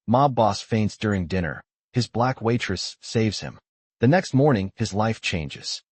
Mob boss faints during dinner. His black waitress saves him. The next morning, his life changes.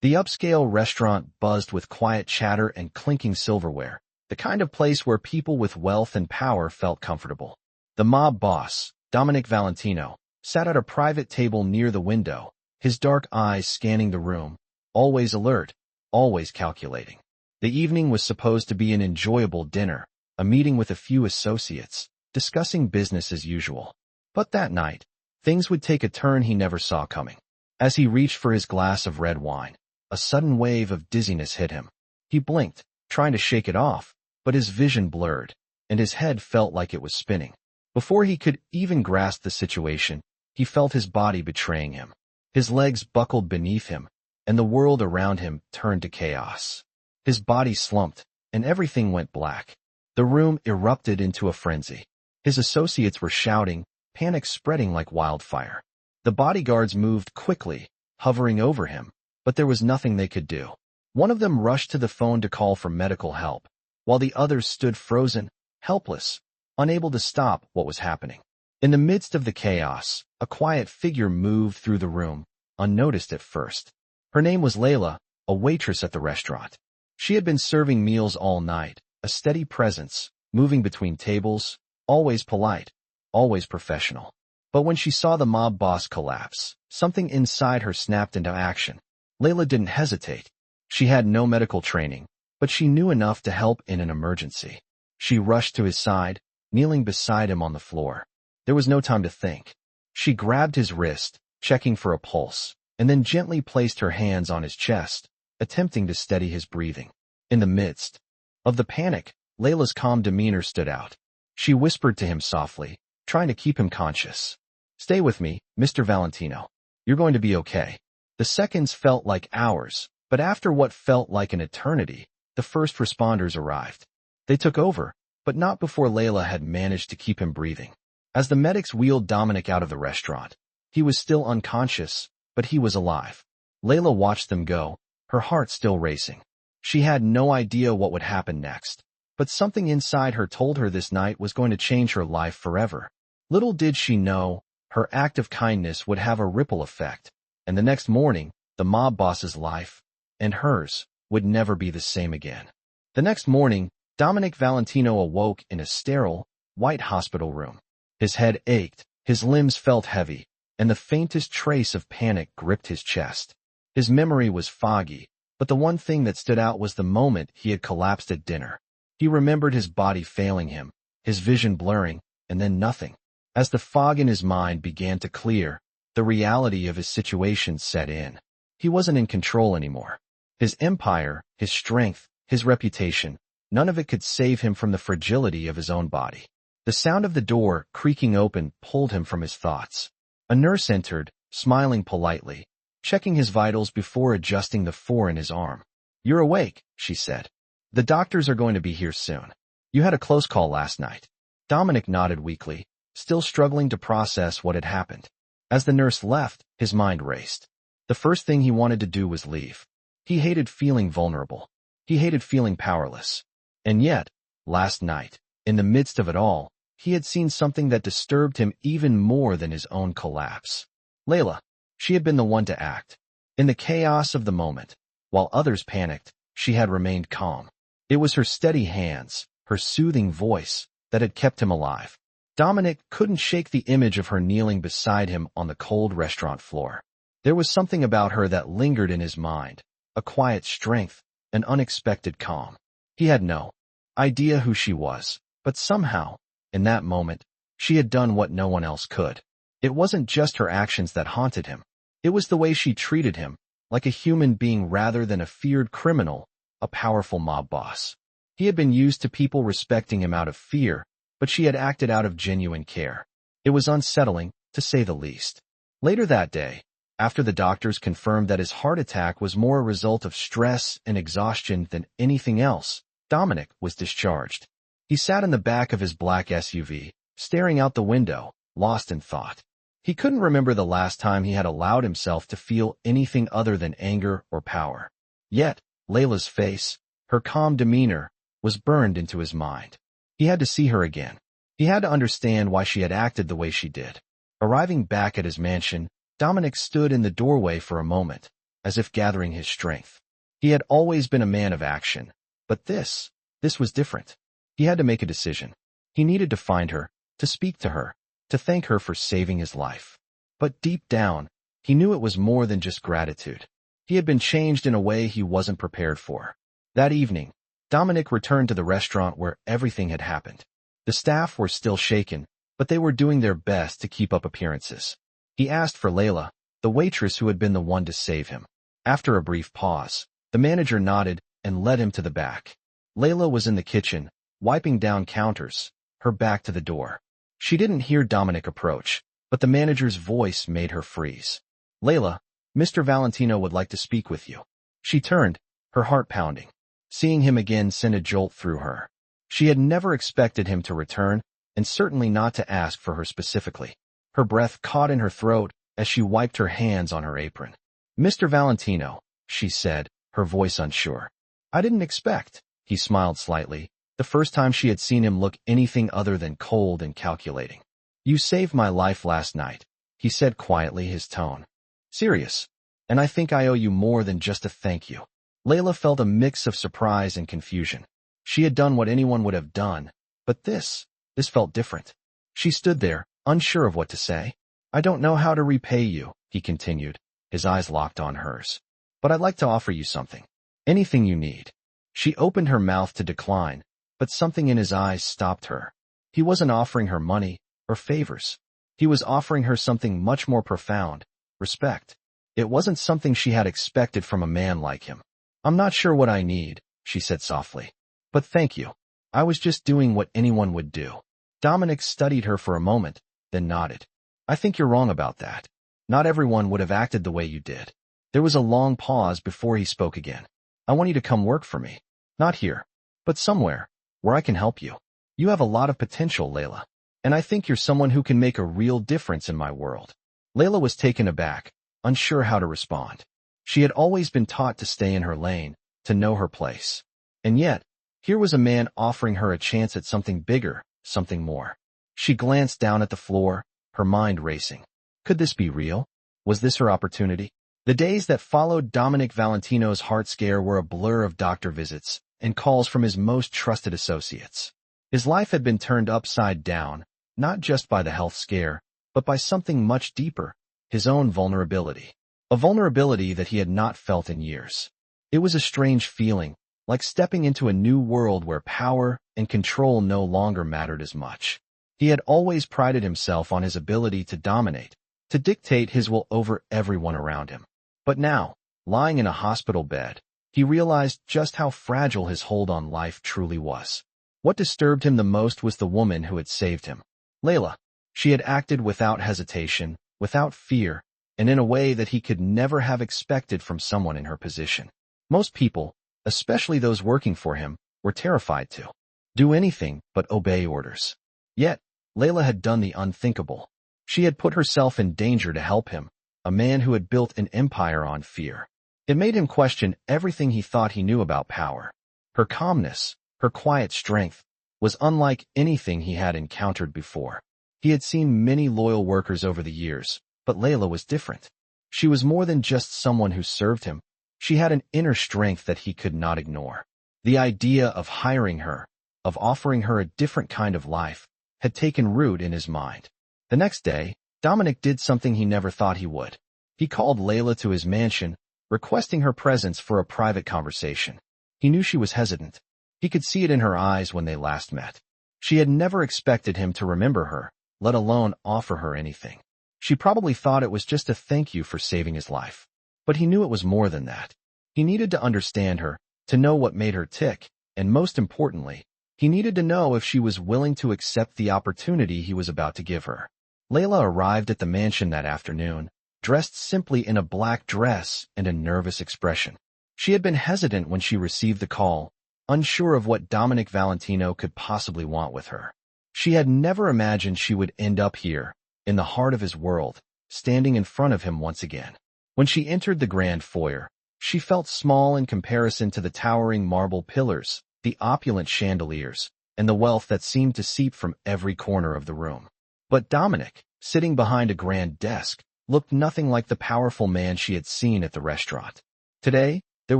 The upscale restaurant buzzed with quiet chatter and clinking silverware, the kind of place where people with wealth and power felt comfortable. The mob boss, Dominic Valentino, sat at a private table near the window, his dark eyes scanning the room, always alert, always calculating. The evening was supposed to be an enjoyable dinner, a meeting with a few associates, discussing business as usual. But that night, things would take a turn he never saw coming. As he reached for his glass of red wine, a sudden wave of dizziness hit him. He blinked, trying to shake it off, but his vision blurred, and his head felt like it was spinning. Before he could even grasp the situation, he felt his body betraying him. His legs buckled beneath him, and the world around him turned to chaos. His body slumped, and everything went black. The room erupted into a frenzy. His associates were shouting, panic spreading like wildfire. The bodyguards moved quickly, hovering over him, but there was nothing they could do. One of them rushed to the phone to call for medical help, while the others stood frozen, helpless, unable to stop what was happening. In the midst of the chaos, a quiet figure moved through the room, unnoticed at first. Her name was Layla, a waitress at the restaurant. She had been serving meals all night, a steady presence, moving between tables, always polite, always professional. But when she saw the mob boss collapse, something inside her snapped into action. Layla didn't hesitate. She had no medical training, but she knew enough to help in an emergency. She rushed to his side, kneeling beside him on the floor. There was no time to think. She grabbed his wrist, checking for a pulse, and then gently placed her hands on his chest, attempting to steady his breathing. In the midst of the panic, Layla's calm demeanor stood out. She whispered to him softly, trying to keep him conscious. "Stay with me, Mr. Valentino. You're going to be okay." The seconds felt like hours, but after what felt like an eternity, the first responders arrived. They took over, but not before Layla had managed to keep him breathing. As the medics wheeled Dominic out of the restaurant, he was still unconscious, but he was alive. Layla watched them go, her heart still racing. She had no idea what would happen next, but something inside her told her this night was going to change her life forever. Little did she know, her act of kindness would have a ripple effect, and the next morning, the mob boss's life, and hers, would never be the same again. The next morning, Dominic Valentino awoke in a sterile, white hospital room. His head ached, his limbs felt heavy, and the faintest trace of panic gripped his chest. His memory was foggy, but the one thing that stood out was the moment he had collapsed at dinner. He remembered his body failing him, his vision blurring, and then nothing. As the fog in his mind began to clear, the reality of his situation set in. He wasn't in control anymore. His empire, his strength, his reputation, none of it could save him from the fragility of his own body. The sound of the door creaking open pulled him from his thoughts. A nurse entered, smiling politely, checking his vitals before adjusting the 4 in his arm. "You're awake," she said. "The doctors are going to be here soon. You had a close call last night." Dominic nodded weakly, still struggling to process what had happened. As the nurse left, his mind raced. The first thing he wanted to do was leave. He hated feeling vulnerable. He hated feeling powerless. And yet, last night, in the midst of it all, he had seen something that disturbed him even more than his own collapse. Layla. She had been the one to act. In the chaos of the moment, while others panicked, she had remained calm. It was her steady hands, her soothing voice, that had kept him alive. Dominic couldn't shake the image of her kneeling beside him on the cold restaurant floor. There was something about her that lingered in his mind, a quiet strength, an unexpected calm. He had no idea who she was, but somehow, in that moment, she had done what no one else could. It wasn't just her actions that haunted him. It was the way she treated him, like a human being rather than a feared criminal, a powerful mob boss. He had been used to people respecting him out of fear, but she had acted out of genuine care. It was unsettling, to say the least. Later that day, after the doctors confirmed that his heart attack was more a result of stress and exhaustion than anything else, Dominic was discharged. He sat in the back of his black SUV, staring out the window, lost in thought. He couldn't remember the last time he had allowed himself to feel anything other than anger or power. Yet, Layla's face, her calm demeanor, was burned into his mind. He had to see her again. He had to understand why she had acted the way she did. Arriving back at his mansion, Dominic stood in the doorway for a moment, as if gathering his strength. He had always been a man of action, but this was different. He had to make a decision. He needed to find her, to speak to her, to thank her for saving his life. But deep down, he knew it was more than just gratitude. He had been changed in a way he wasn't prepared for. That evening, Dominic returned to the restaurant where everything had happened. The staff were still shaken, but they were doing their best to keep up appearances. He asked for Layla, the waitress who had been the one to save him. After a brief pause, the manager nodded and led him to the back. Layla was in the kitchen, wiping down counters, her back to the door. She didn't hear Dominic approach, but the manager's voice made her freeze. "Layla, Mr. Valentino would like to speak with you." She turned, her heart pounding. Seeing him again sent a jolt through her. She had never expected him to return, and certainly not to ask for her specifically. Her breath caught in her throat as she wiped her hands on her apron. "Mr. Valentino," she said, her voice unsure. "I didn't expect." He smiled slightly, the first time she had seen him look anything other than cold and calculating. "You saved my life last night," he said quietly, his tone serious. "And I think I owe you more than just a thank you." Layla felt a mix of surprise and confusion. She had done what anyone would have done, but this felt different. She stood there, unsure of what to say. "I don't know how to repay you," he continued, his eyes locked on hers. "But I'd like to offer you something. Anything you need." She opened her mouth to decline, but something in his eyes stopped her. He wasn't offering her money or favors. He was offering her something much more profound, respect. It wasn't something she had expected from a man like him. "I'm not sure what I need," she said softly. "But thank you. I was just doing what anyone would do." Dominic studied her for a moment, then nodded. "I think you're wrong about that. Not everyone would have acted the way you did." There was a long pause before he spoke again. "I want you to come work for me. Not here, but somewhere, where I can help you. You have a lot of potential, Layla. And I think you're someone who can make a real difference in my world." Layla was taken aback, unsure how to respond. She had always been taught to stay in her lane, to know her place. And yet, here was a man offering her a chance at something bigger, something more. She glanced down at the floor, her mind racing. Could this be real? Was this her opportunity? The days that followed Dominic Valentino's heart scare were a blur of doctor visits and calls from his most trusted associates. His life had been turned upside down, not just by the health scare, but by something much deeper, his own vulnerability. A vulnerability that he had not felt in years. It was a strange feeling, like stepping into a new world where power and control no longer mattered as much. He had always prided himself on his ability to dominate, to dictate his will over everyone around him. But now, lying in a hospital bed, he realized just how fragile his hold on life truly was. What disturbed him the most was the woman who had saved him. Layla. She had acted without hesitation, without fear, and in a way that he could never have expected from someone in her position. Most people, especially those working for him, were terrified to do anything but obey orders. Yet, Layla had done the unthinkable. She had put herself in danger to help him, a man who had built an empire on fear. It made him question everything he thought he knew about power. Her calmness, her quiet strength, was unlike anything he had encountered before. He had seen many loyal workers over the years, but Layla was different. She was more than just someone who served him. She had an inner strength that he could not ignore. The idea of hiring her, of offering her a different kind of life, had taken root in his mind. The next day, Dominic did something he never thought he would. He called Layla to his mansion, requesting her presence for a private conversation. He knew she was hesitant. He could see it in her eyes when they last met. She had never expected him to remember her, let alone offer her anything. She probably thought it was just a thank you for saving his life. But he knew it was more than that. He needed to understand her, to know what made her tick, and most importantly, he needed to know if she was willing to accept the opportunity he was about to give her. Layla arrived at the mansion that afternoon, dressed simply in a black dress and a nervous expression. She had been hesitant when she received the call, unsure of what Dominic Valentino could possibly want with her. She had never imagined she would end up here, in the heart of his world, standing in front of him once again. When she entered the grand foyer, she felt small in comparison to the towering marble pillars, the opulent chandeliers, and the wealth that seemed to seep from every corner of the room. But Dominic, sitting behind a grand desk, looked nothing like the powerful man she had seen at the restaurant. Today, there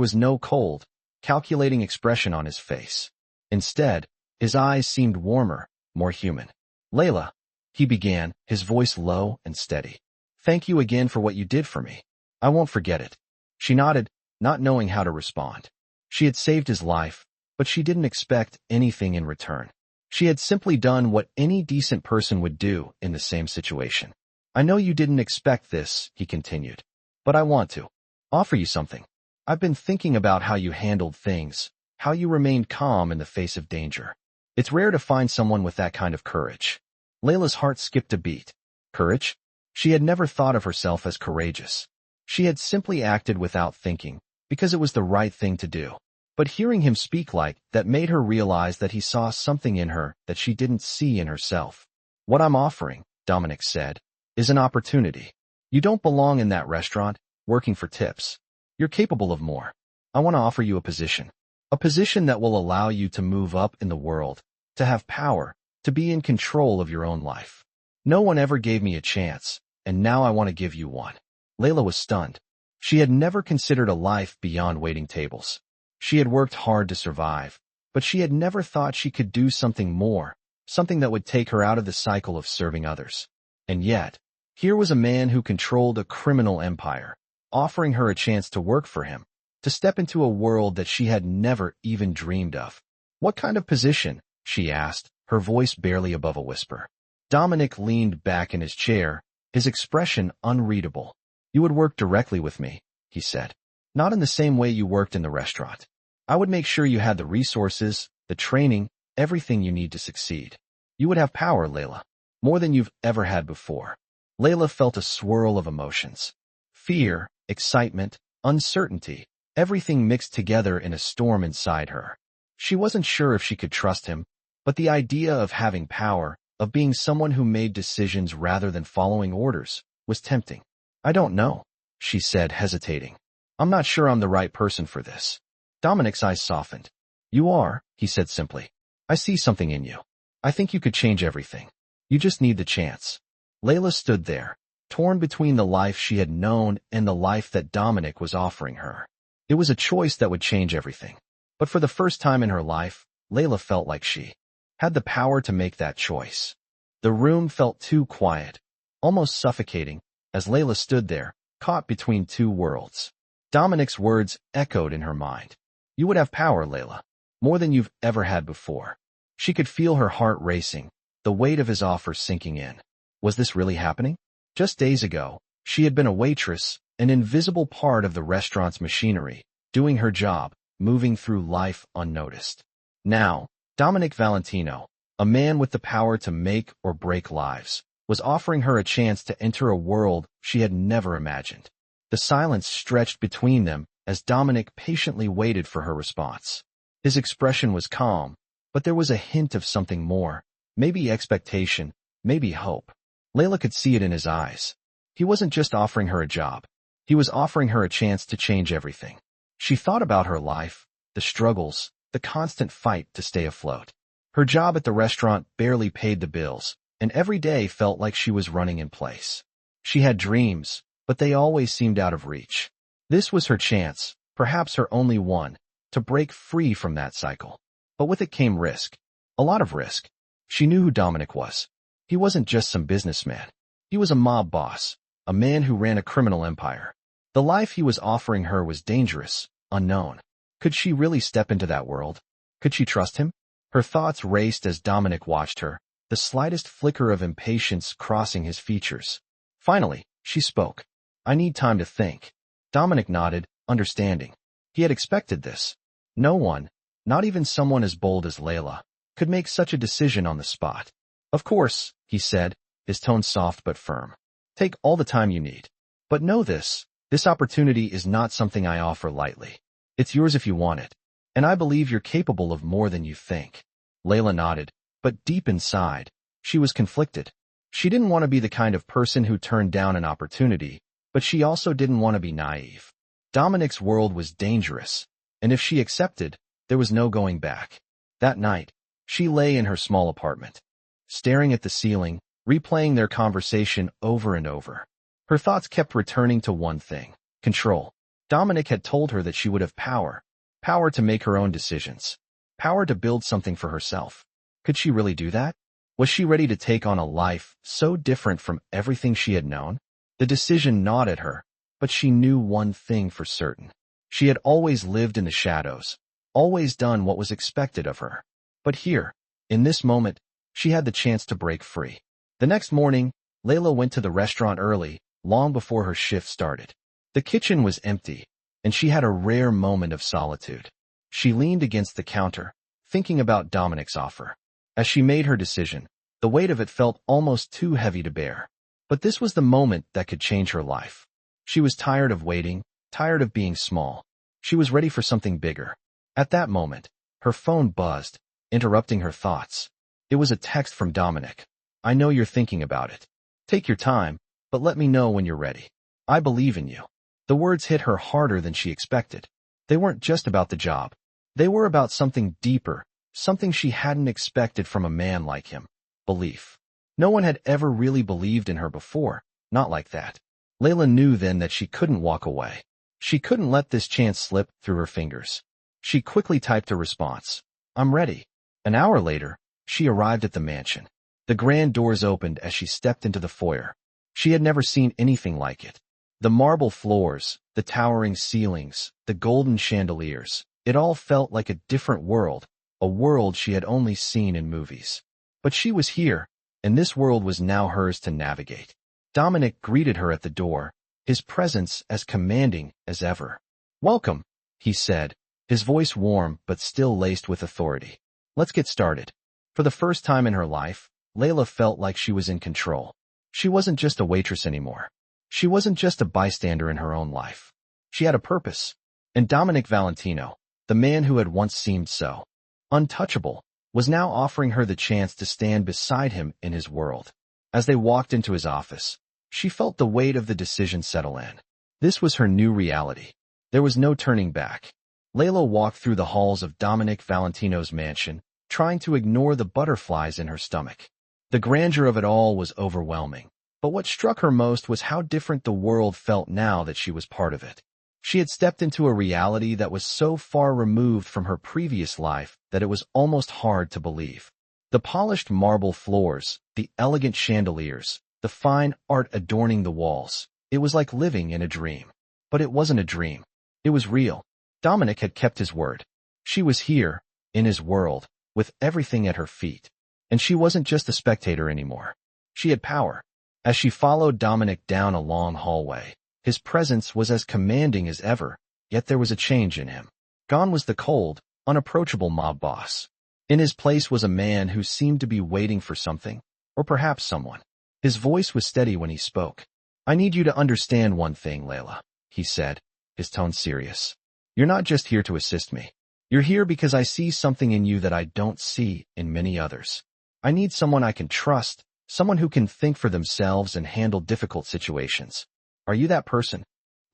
was no cold, calculating expression on his face. Instead, his eyes seemed warmer, more human. "Layla," he began, his voice low and steady. "Thank you again for what you did for me. I won't forget it." She nodded, not knowing how to respond. She had saved his life, but she didn't expect anything in return. She had simply done what any decent person would do in the same situation. "I know you didn't expect this," he continued, "but I want to offer you something. I've been thinking about how you handled things, how you remained calm in the face of danger. It's rare to find someone with that kind of courage." Layla's heart skipped a beat. Courage? She had never thought of herself as courageous. She had simply acted without thinking, because it was the right thing to do. But hearing him speak like that made her realize that he saw something in her that she didn't see in herself. "What I'm offering," Dominic said, "is an opportunity. You don't belong in that restaurant, working for tips. You're capable of more. I want to offer you a position. A position that will allow you to move up in the world, to have power, to be in control of your own life. No one ever gave me a chance, and now I want to give you one." Layla was stunned. She had never considered a life beyond waiting tables. She had worked hard to survive, but she had never thought she could do something more, something that would take her out of the cycle of serving others. And yet, here was a man who controlled a criminal empire, offering her a chance to work for him, to step into a world that she had never even dreamed of. "What kind of position?" she asked, her voice barely above a whisper. Dominic leaned back in his chair, his expression unreadable. "You would work directly with me," he said. "Not in the same way you worked in the restaurant. I would make sure you had the resources, the training, everything you need to succeed. You would have power, Layla, more than you've ever had before." Layla felt a swirl of emotions. Fear, excitement, uncertainty, everything mixed together in a storm inside her. She wasn't sure if she could trust him, but the idea of having power, of being someone who made decisions rather than following orders, was tempting. "I don't know," she said, hesitating. "I'm not sure I'm the right person for this." Dominic's eyes softened. "You are," he said simply. "I see something in you. I think you could change everything. You just need the chance." Layla stood there, torn between the life she had known and the life that Dominic was offering her. It was a choice that would change everything. But for the first time in her life, Layla felt like she had the power to make that choice. The room felt too quiet, almost suffocating, as Layla stood there, caught between two worlds. Dominic's words echoed in her mind. "You would have power, Layla, more than you've ever had before." She could feel her heart racing, the weight of his offer sinking in. Was this really happening? Just days ago, she had been a waitress, an invisible part of the restaurant's machinery, doing her job, moving through life unnoticed. Now, Dominic Valentino, a man with the power to make or break lives, was offering her a chance to enter a world she had never imagined. The silence stretched between them as Dominic patiently waited for her response. His expression was calm, but there was a hint of something more, maybe expectation, maybe hope. Layla could see it in his eyes. He wasn't just offering her a job. He was offering her a chance to change everything. She thought about her life, the struggles, the constant fight to stay afloat. Her job at the restaurant barely paid the bills, and every day felt like she was running in place. She had dreams, but they always seemed out of reach. This was her chance, perhaps her only one, to break free from that cycle. But with it came risk. A lot of risk. She knew who Dominic was. He wasn't just some businessman. He was a mob boss, a man who ran a criminal empire. The life he was offering her was dangerous, unknown. Could she really step into that world? Could she trust him? Her thoughts raced as Dominic watched her, the slightest flicker of impatience crossing his features. Finally, she spoke. "I need time to think." Dominic nodded, understanding. He had expected this. No one, not even someone as bold as Layla, could make such a decision on the spot. "Of course," he said, his tone soft but firm. "Take all the time you need. But know this opportunity is not something I offer lightly. It's yours if you want it. And I believe you're capable of more than you think." Layla nodded, but deep inside, she was conflicted. She didn't want to be the kind of person who turned down an opportunity, but she also didn't want to be naive. Dominic's world was dangerous, and if she accepted, there was no going back. That night, She lay in her small apartment, staring at the ceiling, replaying their conversation over and over. Her thoughts kept returning to one thing: control. Dominic had told her that she would have power. Power to make her own decisions. Power to build something for herself. Could she really do that? Was she ready to take on a life so different from everything she had known? The decision gnawed at her, but she knew one thing for certain. She had always lived in the shadows, always done what was expected of her. But here, in this moment, she had the chance to break free. The next morning, Layla went to the restaurant early, long before her shift started. The kitchen was empty, and she had a rare moment of solitude. She leaned against the counter, thinking about Dominic's offer. As she made her decision, the weight of it felt almost too heavy to bear. But this was the moment that could change her life. She was tired of waiting, tired of being small. She was ready for something bigger. At that moment, her phone buzzed, interrupting her thoughts. It was a text from Dominic. "I know you're thinking about it. Take your time, but let me know when you're ready. I believe in you." The words hit her harder than she expected. They weren't just about the job. They were about something deeper, something she hadn't expected from a man like him: belief. No one had ever really believed in her before, not like that. Layla knew then that she couldn't walk away. She couldn't let this chance slip through her fingers. She quickly typed a response: "I'm ready." An hour later, she arrived at the mansion. The grand doors opened as she stepped into the foyer. She had never seen anything like it. The marble floors, the towering ceilings, the golden chandeliers, it all felt like a different world, a world she had only seen in movies. But she was here, and this world was now hers to navigate. Dominic greeted her at the door, his presence as commanding as ever. "Welcome," he said, his voice warm but still laced with authority. "Let's get started." For the first time in her life, Layla felt like she was in control. She wasn't just a waitress anymore. She wasn't just a bystander in her own life. She had a purpose. And Dominic Valentino, the man who had once seemed so untouchable, was now offering her the chance to stand beside him in his world. As they walked into his office, she felt the weight of the decision settle in. This was her new reality. There was no turning back. Layla walked through the halls of Dominic Valentino's mansion, trying to ignore the butterflies in her stomach. The grandeur of it all was overwhelming. But what struck her most was how different the world felt now that she was part of it. She had stepped into a reality that was so far removed from her previous life that it was almost hard to believe. The polished marble floors, the elegant chandeliers, the fine art adorning the walls. It was like living in a dream. But it wasn't a dream. It was real. Dominic had kept his word. She was here, in his world, with everything at her feet. And she wasn't just a spectator anymore. She had power. As she followed Dominic down a long hallway, his presence was as commanding as ever, yet there was a change in him. Gone was the cold, unapproachable mob boss. In his place was a man who seemed to be waiting for something, or perhaps someone. His voice was steady when he spoke. "I need you to understand one thing, Layla," he said, his tone serious. "You're not just here to assist me. You're here because I see something in you that I don't see in many others. I need someone I can trust, someone who can think for themselves and handle difficult situations. Are you that person?"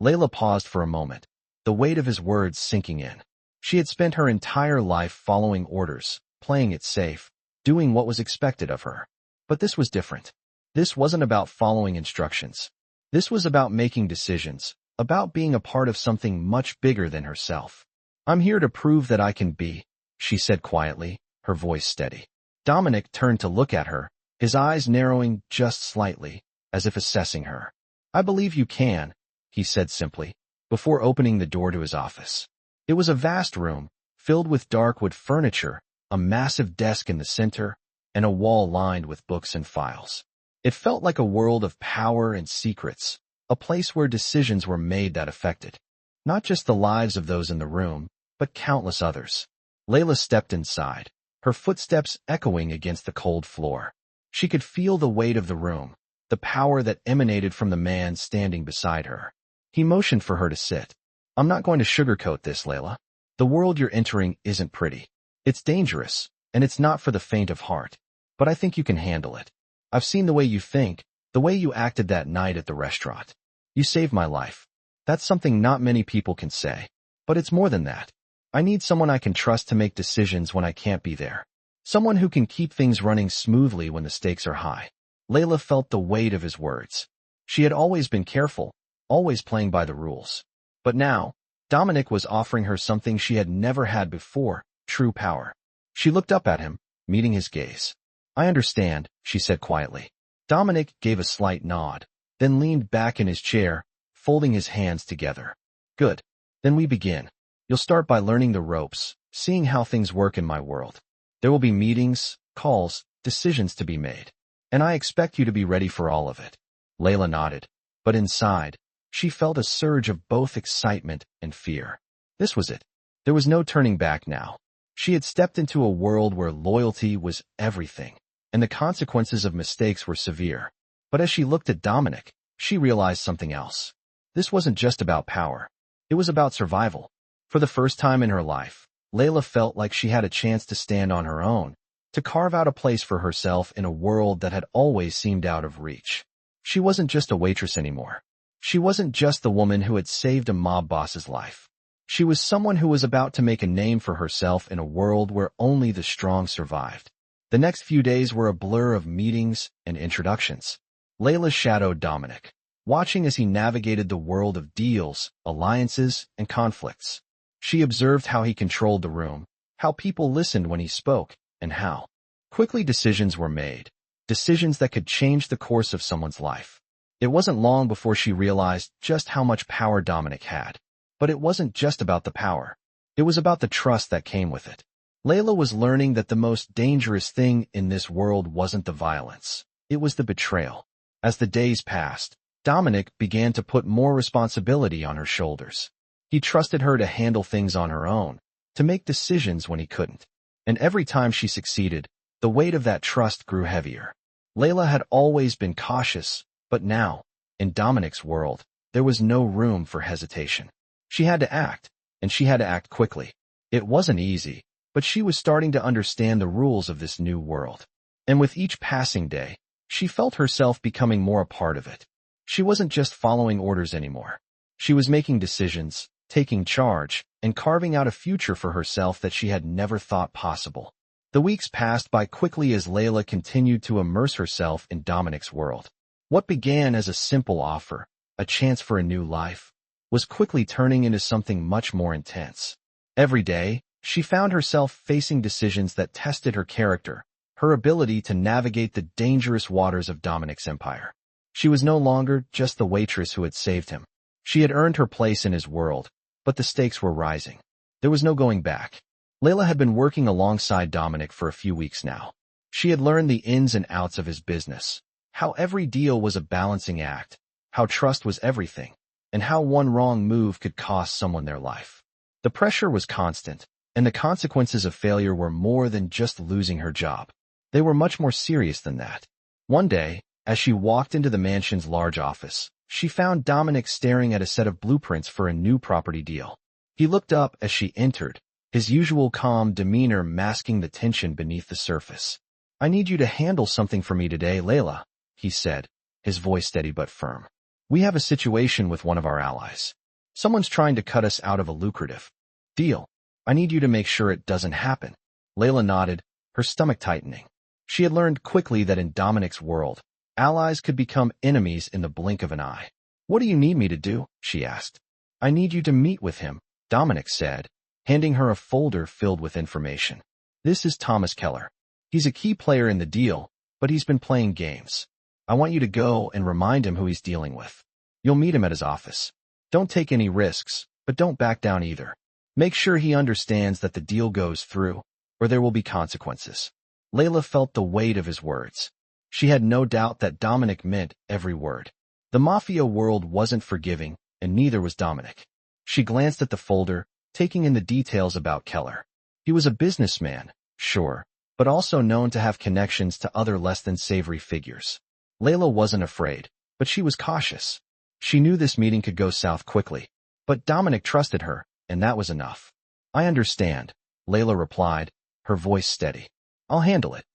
Layla paused for a moment, the weight of his words sinking in. She had spent her entire life following orders, playing it safe, doing what was expected of her. But this was different. This wasn't about following instructions. This was about making decisions, about being a part of something much bigger than herself. "I'm here to prove that I can be," she said quietly, her voice steady. Dominic turned to look at her, his eyes narrowing just slightly, as if assessing her. "I believe you can," he said simply, before opening the door to his office. It was a vast room, filled with dark wood furniture, a massive desk in the center, and a wall lined with books and files. It felt like a world of power and secrets, a place where decisions were made that affected not just the lives of those in the room, but countless others. Layla stepped inside, her footsteps echoing against the cold floor. She could feel the weight of the room, the power that emanated from the man standing beside her. He motioned for her to sit. "I'm not going to sugarcoat this, Layla. The world you're entering isn't pretty. It's dangerous, and it's not for the faint of heart. But I think you can handle it. I've seen the way you think, the way you acted that night at the restaurant. You saved my life. That's something not many people can say. But it's more than that. I need someone I can trust to make decisions when I can't be there. Someone who can keep things running smoothly when the stakes are high. Layla felt the weight of his words. She had always been careful, always playing by the rules. But now, Dominic was offering her something she had never had before, true power. She looked up at him, meeting his gaze. "I understand," she said quietly. Dominic gave a slight nod, then leaned back in his chair, folding his hands together. "Good. Then we begin. You'll start by learning the ropes, seeing how things work in my world. There will be meetings, calls, decisions to be made. And I expect you to be ready for all of it." Layla nodded, but inside, she felt a surge of both excitement and fear. This was it. There was no turning back now. She had stepped into a world where loyalty was everything, and the consequences of mistakes were severe. But as she looked at Dominic, she realized something else. This wasn't just about power. It was about survival. For the first time in her life, Layla felt like she had a chance to stand on her own, to carve out a place for herself in a world that had always seemed out of reach. She wasn't just a waitress anymore. She wasn't just the woman who had saved a mob boss's life. She was someone who was about to make a name for herself in a world where only the strong survived. The next few days were a blur of meetings and introductions. Layla shadowed Dominic, watching as he navigated the world of deals, alliances, and conflicts. She observed how he controlled the room, how people listened when he spoke, and how quickly decisions were made, decisions that could change the course of someone's life. It wasn't long before she realized just how much power Dominic had. But it wasn't just about the power. It was about the trust that came with it. Layla was learning that the most dangerous thing in this world wasn't the violence. It was the betrayal. As the days passed, Dominic began to put more responsibility on her shoulders. He trusted her to handle things on her own, to make decisions when he couldn't. And every time she succeeded, the weight of that trust grew heavier. Layla had always been cautious, but now, in Dominic's world, there was no room for hesitation. She had to act, and she had to act quickly. It wasn't easy, but she was starting to understand the rules of this new world. And with each passing day, she felt herself becoming more a part of it. She wasn't just following orders anymore. She was making decisions, taking charge, and carving out a future for herself that she had never thought possible. The weeks passed by quickly as Layla continued to immerse herself in Dominic's world. What began as a simple offer, a chance for a new life, was quickly turning into something much more intense. Every day, she found herself facing decisions that tested her character, her ability to navigate the dangerous waters of Dominic's empire. She was no longer just the waitress who had saved him. She had earned her place in his world, but the stakes were rising. There was no going back. Layla had been working alongside Dominic for a few weeks now. She had learned the ins and outs of his business, how every deal was a balancing act, how trust was everything, and how one wrong move could cost someone their life. The pressure was constant, and the consequences of failure were more than just losing her job. They were much more serious than that. One day, as she walked into the mansion's large office, she found Dominic staring at a set of blueprints for a new property deal. He looked up as she entered, his usual calm demeanor masking the tension beneath the surface. "I need you to handle something for me today, Layla," he said, his voice steady but firm. "We have a situation with one of our allies. Someone's trying to cut us out of a lucrative deal. I need you to make sure it doesn't happen." Layla nodded, her stomach tightening. She had learned quickly that in Dominic's world, allies could become enemies in the blink of an eye. "What do you need me to do?" she asked. "I need you to meet with him," Dominic said, handing her a folder filled with information. "This is Thomas Keller. He's a key player in the deal, but he's been playing games. I want you to go and remind him who he's dealing with. You'll meet him at his office. Don't take any risks, but don't back down either. Make sure he understands that the deal goes through, or there will be consequences." Layla felt the weight of his words. She had no doubt that Dominic meant every word. The mafia world wasn't forgiving, and neither was Dominic. She glanced at the folder, taking in the details about Keller. He was a businessman, sure, but also known to have connections to other less than savory figures. Layla wasn't afraid, but she was cautious. She knew this meeting could go south quickly, but Dominic trusted her, and that was enough. "I understand," Layla replied, her voice steady. "I'll handle it."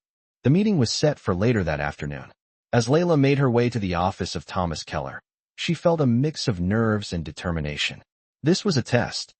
The meeting was set for later that afternoon. As Layla made her way to the office of Thomas Keller, she felt a mix of nerves and determination. This was a test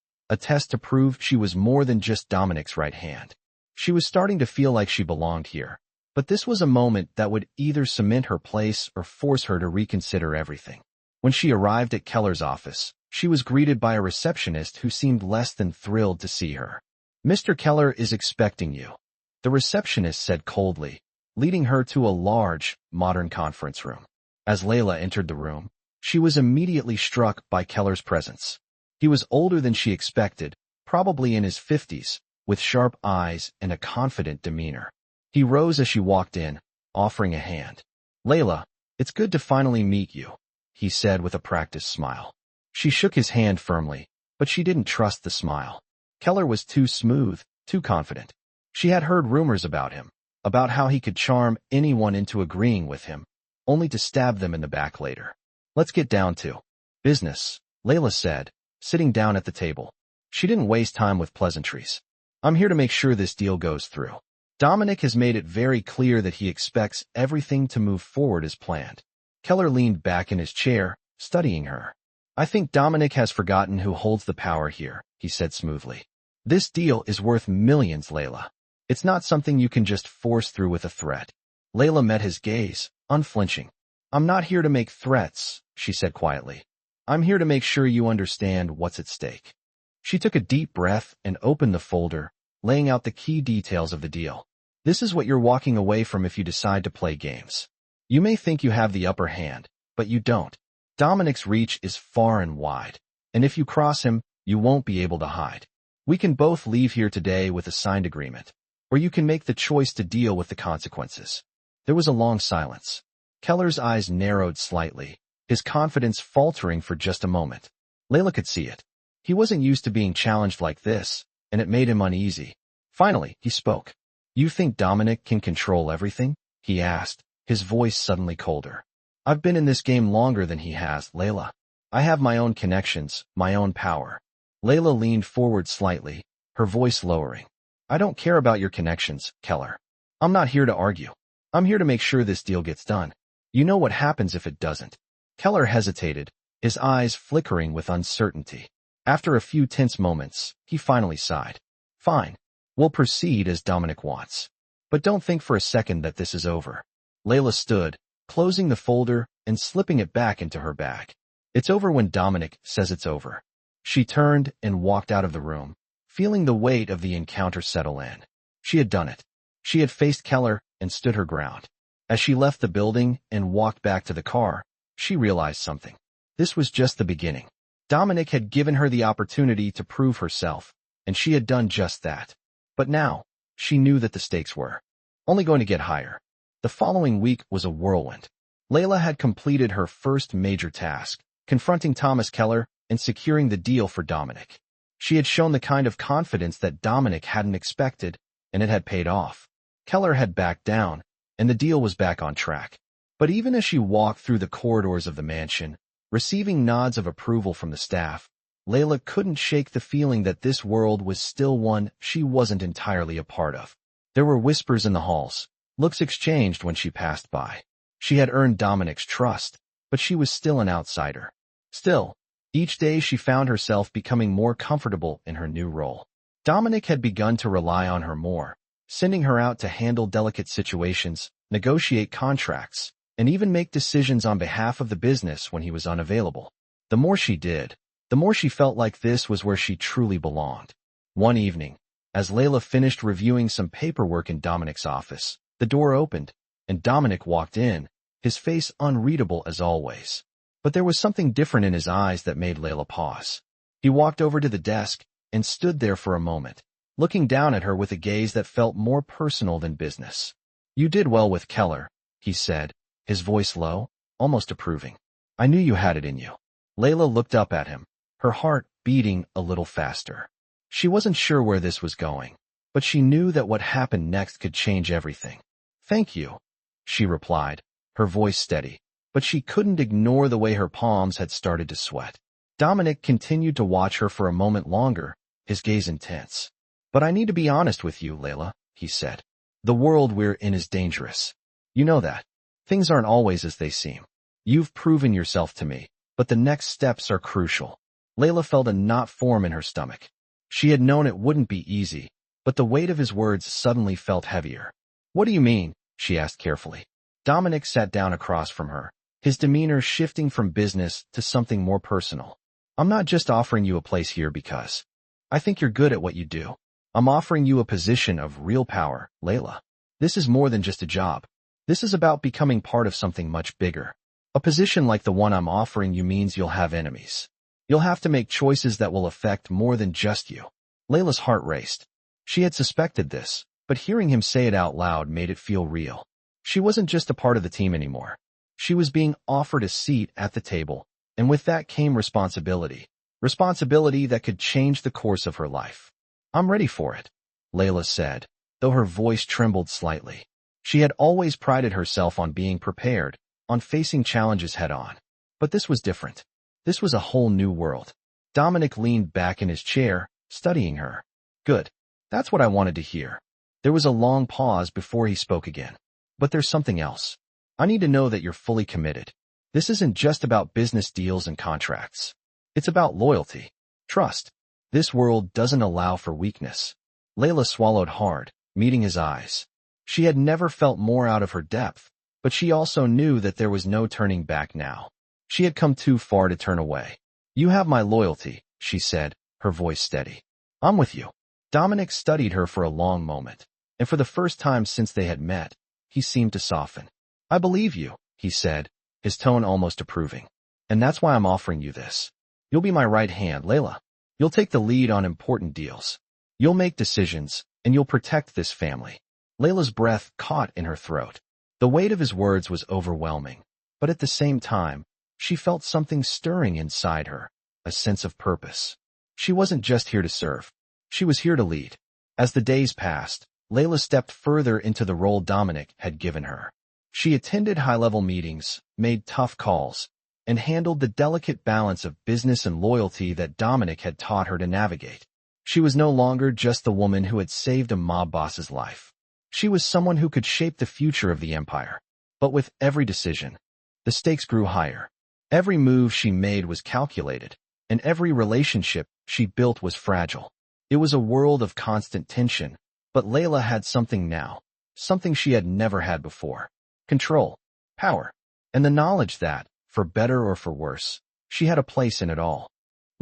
to prove she was more than just Dominic's right hand. She was starting to feel like she belonged here. But this was a moment that would either cement her place or force her to reconsider everything. When she arrived at Keller's office, she was greeted by a receptionist who seemed less than thrilled to see her. "Mr. Keller is expecting you," the receptionist said coldly, leading her to a large, modern conference room. As Layla entered the room, she was immediately struck by Keller's presence. He was older than she expected, probably in his 50s, with sharp eyes and a confident demeanor. He rose as she walked in, offering a hand. "Layla, it's good to finally meet you," he said with a practiced smile. She shook his hand firmly, but she didn't trust the smile. Keller was too smooth, too confident. She had heard rumors about him, about how he could charm anyone into agreeing with him, only to stab them in the back later. "Let's get down to business," Layla said, sitting down at the table. She didn't waste time with pleasantries. "I'm here to make sure this deal goes through. Dominic has made it very clear that he expects everything to move forward as planned." Keller leaned back in his chair, studying her. "I think Dominic has forgotten who holds the power here," he said smoothly. "This deal is worth millions, Layla. It's not something you can just force through with a threat." Layla met his gaze, unflinching. "I'm not here to make threats," she said quietly. "I'm here to make sure you understand what's at stake." She took a deep breath and opened the folder, laying out the key details of the deal. "This is what you're walking away from if you decide to play games. You may think you have the upper hand, but you don't. Dominic's reach is far and wide, and if you cross him, you won't be able to hide. We can both leave here today with a signed agreement, or you can make the choice to deal with the consequences." There was a long silence. Keller's eyes narrowed slightly, his confidence faltering for just a moment. Layla could see it. He wasn't used to being challenged like this, and it made him uneasy. Finally, he spoke. "You think Dominic can control everything?" he asked, his voice suddenly colder. "I've been in this game longer than he has, Layla. I have my own connections, my own power." Layla leaned forward slightly, her voice lowering. "I don't care about your connections, Keller. I'm not here to argue. I'm here to make sure this deal gets done. You know what happens if it doesn't." Keller hesitated, his eyes flickering with uncertainty. After a few tense moments, he finally sighed. "Fine. We'll proceed as Dominic wants. But don't think for a second that this is over." Layla stood, closing the folder and slipping it back into her bag. "It's over when Dominic says it's over." She turned and walked out of the room, feeling the weight of the encounter settle in. She had done it. She had faced Keller and stood her ground. As she left the building and walked back to the car, she realized something. This was just the beginning. Dominic had given her the opportunity to prove herself, and she had done just that. But now, she knew that the stakes were only going to get higher. The following week was a whirlwind. Layla had completed her first major task, confronting Thomas Keller and securing the deal for Dominic. She had shown the kind of confidence that Dominic hadn't expected, and it had paid off. Keller had backed down, and the deal was back on track. But even as she walked through the corridors of the mansion, receiving nods of approval from the staff, Layla couldn't shake the feeling that this world was still one she wasn't entirely a part of. There were whispers in the halls, looks exchanged when she passed by. She had earned Dominic's trust, but she was still an outsider. Still, each day she found herself becoming more comfortable in her new role. Dominic had begun to rely on her more, sending her out to handle delicate situations, negotiate contracts, and even make decisions on behalf of the business when he was unavailable. The more she did, the more she felt like this was where she truly belonged. One evening, as Layla finished reviewing some paperwork in Dominic's office, the door opened, and Dominic walked in, his face unreadable as always. But there was something different in his eyes that made Layla pause. He walked over to the desk and stood there for a moment, looking down at her with a gaze that felt more personal than business. "You did well with Keller," he said, his voice low, almost approving. "I knew you had it in you." Layla looked up at him, her heart beating a little faster. She wasn't sure where this was going, but she knew that what happened next could change everything. "Thank you," she replied, her voice steady, but she couldn't ignore the way her palms had started to sweat. Dominic continued to watch her for a moment longer, his gaze intense. "But I need to be honest with you, Layla," he said. "The world we're in is dangerous. You know that. Things aren't always as they seem. You've proven yourself to me, but the next steps are crucial." Layla felt a knot form in her stomach. She had known it wouldn't be easy, but the weight of his words suddenly felt heavier. "What do you mean?" she asked carefully. Dominic sat down across from her, his demeanor shifting from business to something more personal. "I'm not just offering you a place here because I think you're good at what you do. I'm offering you a position of real power, Layla. This is more than just a job. This is about becoming part of something much bigger. A position like the one I'm offering you means you'll have enemies. You'll have to make choices that will affect more than just you." Layla's heart raced. She had suspected this, but hearing him say it out loud made it feel real. She wasn't just a part of the team anymore. She was being offered a seat at the table, and with that came responsibility. Responsibility that could change the course of her life. "I'm ready for it," Layla said, though her voice trembled slightly. She had always prided herself on being prepared, on facing challenges head-on. But this was different. This was a whole new world. Dominic leaned back in his chair, studying her. "Good. That's what I wanted to hear." There was a long pause before he spoke again. "But there's something else. I need to know that you're fully committed. This isn't just about business deals and contracts. It's about loyalty, trust. This world doesn't allow for weakness." Layla swallowed hard, meeting his eyes. She had never felt more out of her depth, but she also knew that there was no turning back now. She had come too far to turn away. "You have my loyalty," she said, her voice steady. "I'm with you." Dominic studied her for a long moment, and for the first time since they had met, he seemed to soften. "I believe you," he said, his tone almost approving. "And that's why I'm offering you this. You'll be my right hand, Layla. You'll take the lead on important deals. You'll make decisions, and you'll protect this family." Layla's breath caught in her throat. The weight of his words was overwhelming, but at the same time, she felt something stirring inside her, a sense of purpose. She wasn't just here to serve. She was here to lead. As the days passed, Layla stepped further into the role Dominic had given her. She attended high-level meetings, made tough calls, and handled the delicate balance of business and loyalty that Dominic had taught her to navigate. She was no longer just the woman who had saved a mob boss's life. She was someone who could shape the future of the empire. But with every decision, the stakes grew higher. Every move she made was calculated, and every relationship she built was fragile. It was a world of constant tension, but Layla had something now, something she had never had before. Control, power, and the knowledge that, for better or for worse, she had a place in it all.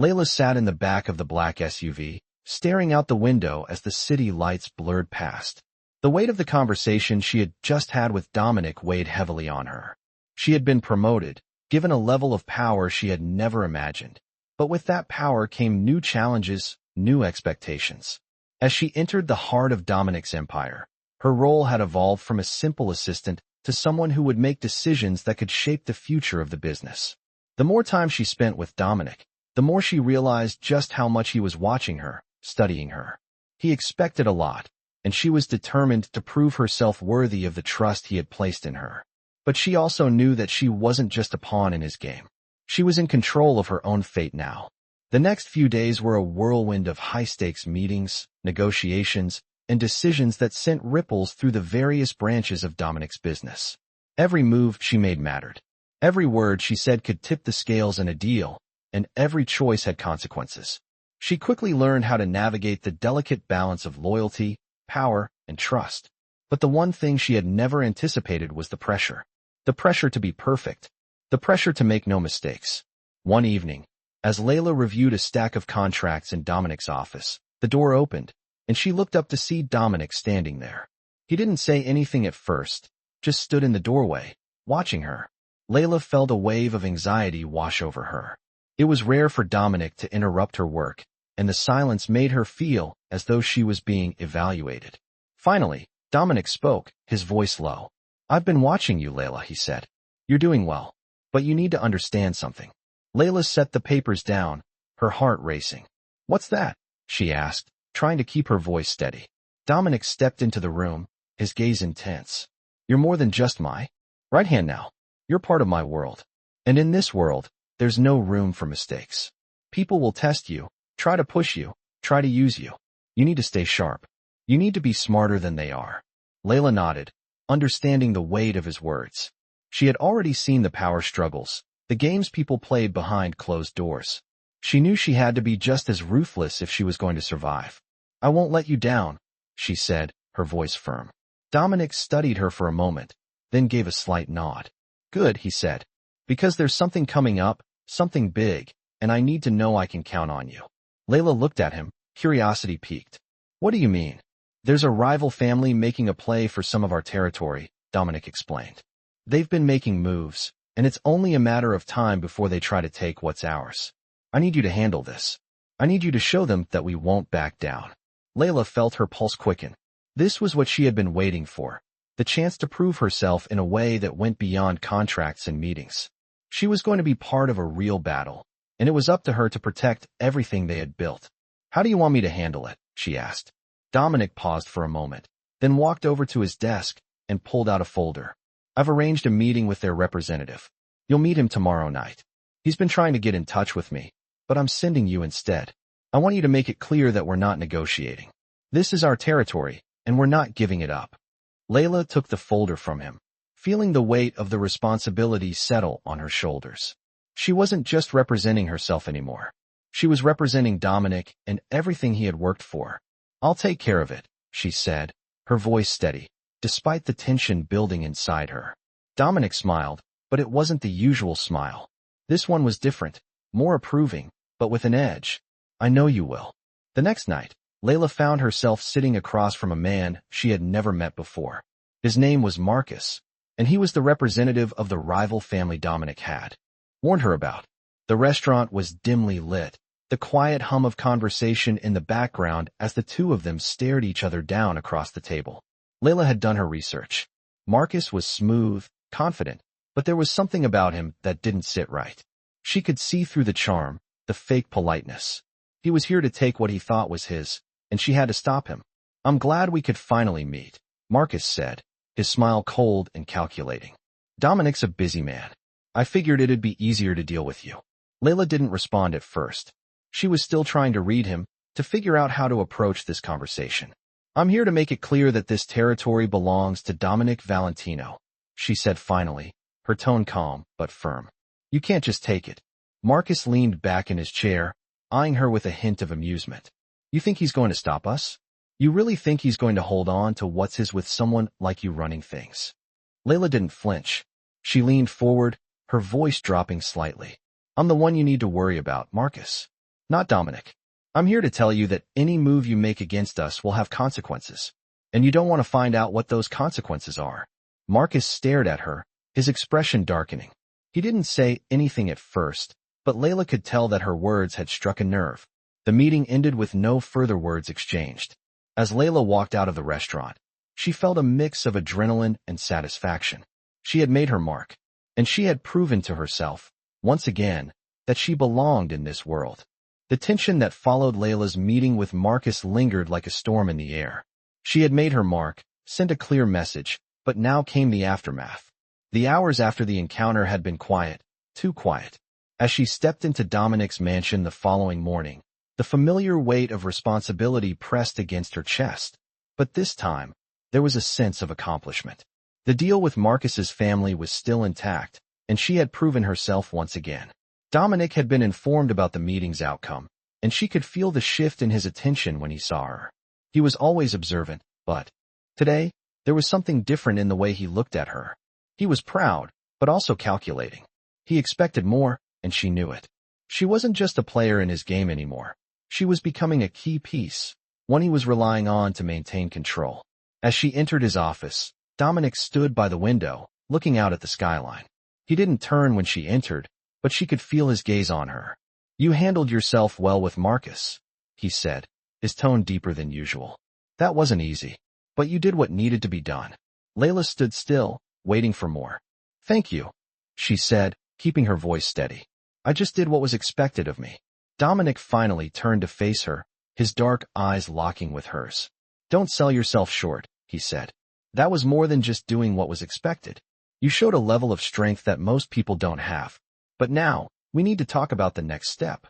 Layla sat in the back of the black SUV, staring out the window as the city lights blurred past. The weight of the conversation she had just had with Dominic weighed heavily on her. She had been promoted, given a level of power she had never imagined. But with that power came new challenges, new expectations. As she entered the heart of Dominic's empire, her role had evolved from a simple assistant to someone who would make decisions that could shape the future of the business. The more time she spent with Dominic, the more she realized just how much he was watching her, studying her. He expected a lot, and she was determined to prove herself worthy of the trust he had placed in her. But she also knew that she wasn't just a pawn in his game. She was in control of her own fate now. The next few days were a whirlwind of high-stakes meetings, negotiations, and decisions that sent ripples through the various branches of Dominic's business. Every move she made mattered. Every word she said could tip the scales in a deal, and every choice had consequences. She quickly learned how to navigate the delicate balance of loyalty, power, and trust. But the one thing she had never anticipated was the pressure. The pressure to be perfect. The pressure to make no mistakes. One evening, as Layla reviewed a stack of contracts in Dominic's office, the door opened, and she looked up to see Dominic standing there. He didn't say anything at first, just stood in the doorway, watching her. Layla felt a wave of anxiety wash over her. It was rare for Dominic to interrupt her work, and the silence made her feel as though she was being evaluated. Finally, Dominic spoke, his voice low. "I've been watching you, Layla," he said. "You're doing well. But you need to understand something." Layla set the papers down, her heart racing. "What's that?" she asked, trying to keep her voice steady. Dominic stepped into the room, his gaze intense. "You're more than just my right hand now. You're part of my world. And in this world, there's no room for mistakes. People will test you, try to push you, try to use you. You need to stay sharp. You need to be smarter than they are." Layla nodded, understanding the weight of his words. She had already seen the power struggles, the games people played behind closed doors. She knew she had to be just as ruthless if she was going to survive. "I won't let you down," she said, her voice firm. Dominic studied her for a moment, then gave a slight nod. Good, he said. Because there's something coming up, something big, and I need to know I can count on you. Layla looked at him, curiosity piqued. What do you mean? There's a rival family making a play for some of our territory, Dominic explained. They've been making moves, and it's only a matter of time before they try to take what's ours. I need you to handle this. I need you to show them that we won't back down. Layla felt her pulse quicken. This was what she had been waiting for, the chance to prove herself in a way that went beyond contracts and meetings. She was going to be part of a real battle, and it was up to her to protect everything they had built. How do you want me to handle it? She asked. Dominic paused for a moment, then walked over to his desk and pulled out a folder. I've arranged a meeting with their representative. You'll meet him tomorrow night. He's been trying to get in touch with me, but I'm sending you instead. I want you to make it clear that we're not negotiating. This is our territory, and we're not giving it up. Layla took the folder from him, feeling the weight of the responsibility settle on her shoulders. She wasn't just representing herself anymore. She was representing Dominic and everything he had worked for. I'll take care of it, she said, her voice steady, despite the tension building inside her. Dominic smiled, but it wasn't the usual smile. This one was different, more approving, but with an edge. I know you will. The next night, Layla found herself sitting across from a man she had never met before. His name was Marcus, and he was the representative of the rival family Dominic had warned her about. The restaurant was dimly lit, the quiet hum of conversation in the background as the two of them stared each other down across the table. Layla had done her research. Marcus was smooth, confident, but there was something about him that didn't sit right. She could see through the charm, the fake politeness. He was here to take what he thought was his, and she had to stop him. I'm glad we could finally meet, Marcus said, his smile cold and calculating. Dominic's a busy man. I figured it'd be easier to deal with you. Layla didn't respond at first. She was still trying to read him, to figure out how to approach this conversation. I'm here to make it clear that this territory belongs to Dominic Valentino, she said finally, her tone calm but firm. You can't just take it. Marcus leaned back in his chair, eyeing her with a hint of amusement. You think he's going to stop us? You really think he's going to hold on to what's his with someone like you running things? Layla didn't flinch. She leaned forward, her voice dropping slightly. I'm the one you need to worry about, Marcus. Not Dominic. I'm here to tell you that any move you make against us will have consequences, and you don't want to find out what those consequences are. Marcus stared at her, his expression darkening. He didn't say anything at first, but Layla could tell that her words had struck a nerve. The meeting ended with no further words exchanged. As Layla walked out of the restaurant, she felt a mix of adrenaline and satisfaction. She had made her mark, and she had proven to herself, once again, that she belonged in this world. The tension that followed Layla's meeting with Marcus lingered like a storm in the air. She had made her mark, sent a clear message, but now came the aftermath. The hours after the encounter had been quiet, too quiet. As she stepped into Dominic's mansion the following morning, the familiar weight of responsibility pressed against her chest. But this time, there was a sense of accomplishment. The deal with Marcus's family was still intact, and she had proven herself once again. Dominic had been informed about the meeting's outcome, and she could feel the shift in his attention when he saw her. He was always observant, but today, there was something different in the way he looked at her. He was proud, but also calculating. He expected more, and she knew it. She wasn't just a player in his game anymore. She was becoming a key piece, one he was relying on to maintain control. As she entered his office, Dominic stood by the window, looking out at the skyline. He didn't turn when she entered, but she could feel his gaze on her. You handled yourself well with Marcus, he said, his tone deeper than usual. That wasn't easy, but you did what needed to be done. Layla stood still, waiting for more. Thank you, she said, keeping her voice steady. I just did what was expected of me. Dominic finally turned to face her, his dark eyes locking with hers. Don't sell yourself short, he said. That was more than just doing what was expected. You showed a level of strength that most people don't have. But now, we need to talk about the next step.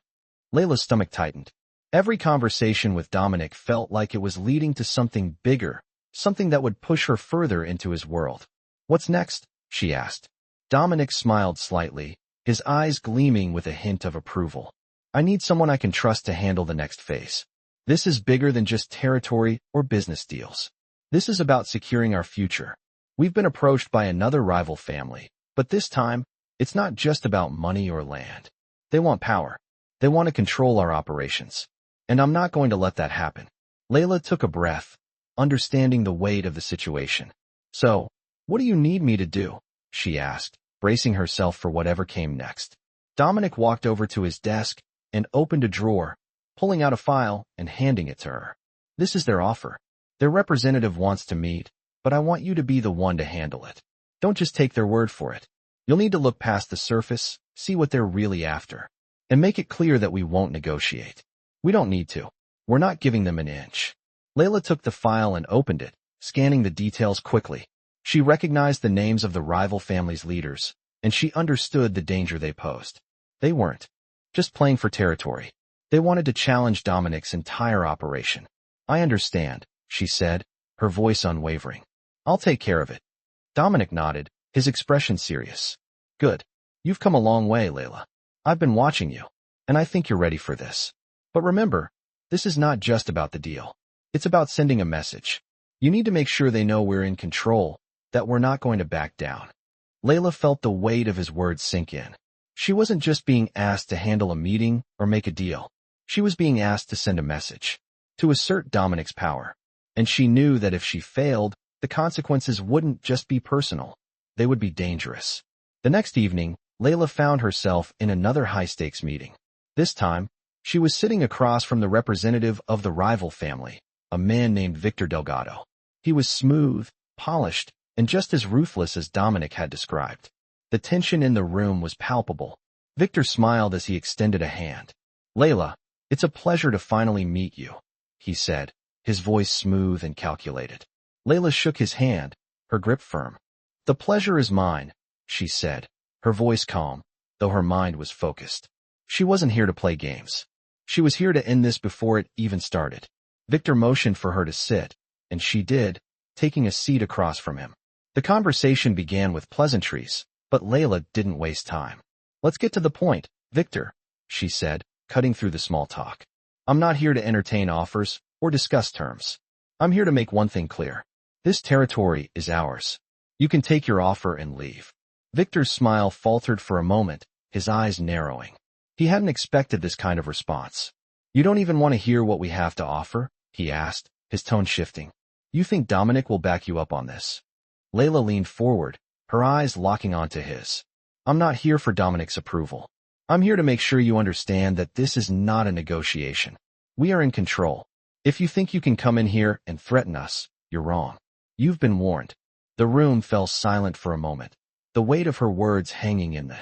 Layla's stomach tightened. Every conversation with Dominic felt like it was leading to something bigger, something that would push her further into his world. What's next? She asked. Dominic smiled slightly, his eyes gleaming with a hint of approval. I need someone I can trust to handle the next phase. This is bigger than just territory or business deals. This is about securing our future. We've been approached by another rival family, but this time, it's not just about money or land. They want power. They want to control our operations. And I'm not going to let that happen. Layla took a breath, understanding the weight of the situation. So, what do you need me to do? She asked, bracing herself for whatever came next. Dominic walked over to his desk and opened a drawer, pulling out a file and handing it to her. This is their offer. Their representative wants to meet, but I want you to be the one to handle it. Don't just take their word for it. You'll need to look past the surface, see what they're really after, and make it clear that we won't negotiate. We don't need to. We're not giving them an inch. Layla took the file and opened it, scanning the details quickly. She recognized the names of the rival family's leaders, and she understood the danger they posed. They weren't just playing for territory. They wanted to challenge Dominic's entire operation. I understand, she said, her voice unwavering. I'll take care of it. Dominic nodded, his expression serious. Good. You've come a long way, Layla. I've been watching you, and I think you're ready for this. But remember, this is not just about the deal. It's about sending a message. You need to make sure they know we're in control, that we're not going to back down. Layla felt the weight of his words sink in. She wasn't just being asked to handle a meeting or make a deal. She was being asked to send a message, to assert Dominic's power. And she knew that if she failed, the consequences wouldn't just be personal. They would be dangerous. The next evening, Layla found herself in another high-stakes meeting. This time, she was sitting across from the representative of the rival family, a man named Victor Delgado. He was smooth, polished, and just as ruthless as Dominic had described. The tension in the room was palpable. Victor smiled as he extended a hand. Layla, it's a pleasure to finally meet you, he said, his voice smooth and calculated. Layla shook his hand, her grip firm. The pleasure is mine, she said, her voice calm, though her mind was focused. She wasn't here to play games. She was here to end this before it even started. Victor motioned for her to sit, and she did, taking a seat across from him. The conversation began with pleasantries, but Layla didn't waste time. Let's get to the point, Victor, she said, cutting through the small talk. I'm not here to entertain offers or discuss terms. I'm here to make one thing clear. This territory is ours. You can take your offer and leave. Victor's smile faltered for a moment, his eyes narrowing. He hadn't expected this kind of response. You don't even want to hear what we have to offer? He asked, his tone shifting. You think Dominic will back you up on this? Layla leaned forward, her eyes locking onto his. I'm not here for Dominic's approval. I'm here to make sure you understand that this is not a negotiation. We are in control. If you think you can come in here and threaten us, you're wrong. You've been warned. The room fell silent for a moment, the weight of her words hanging in the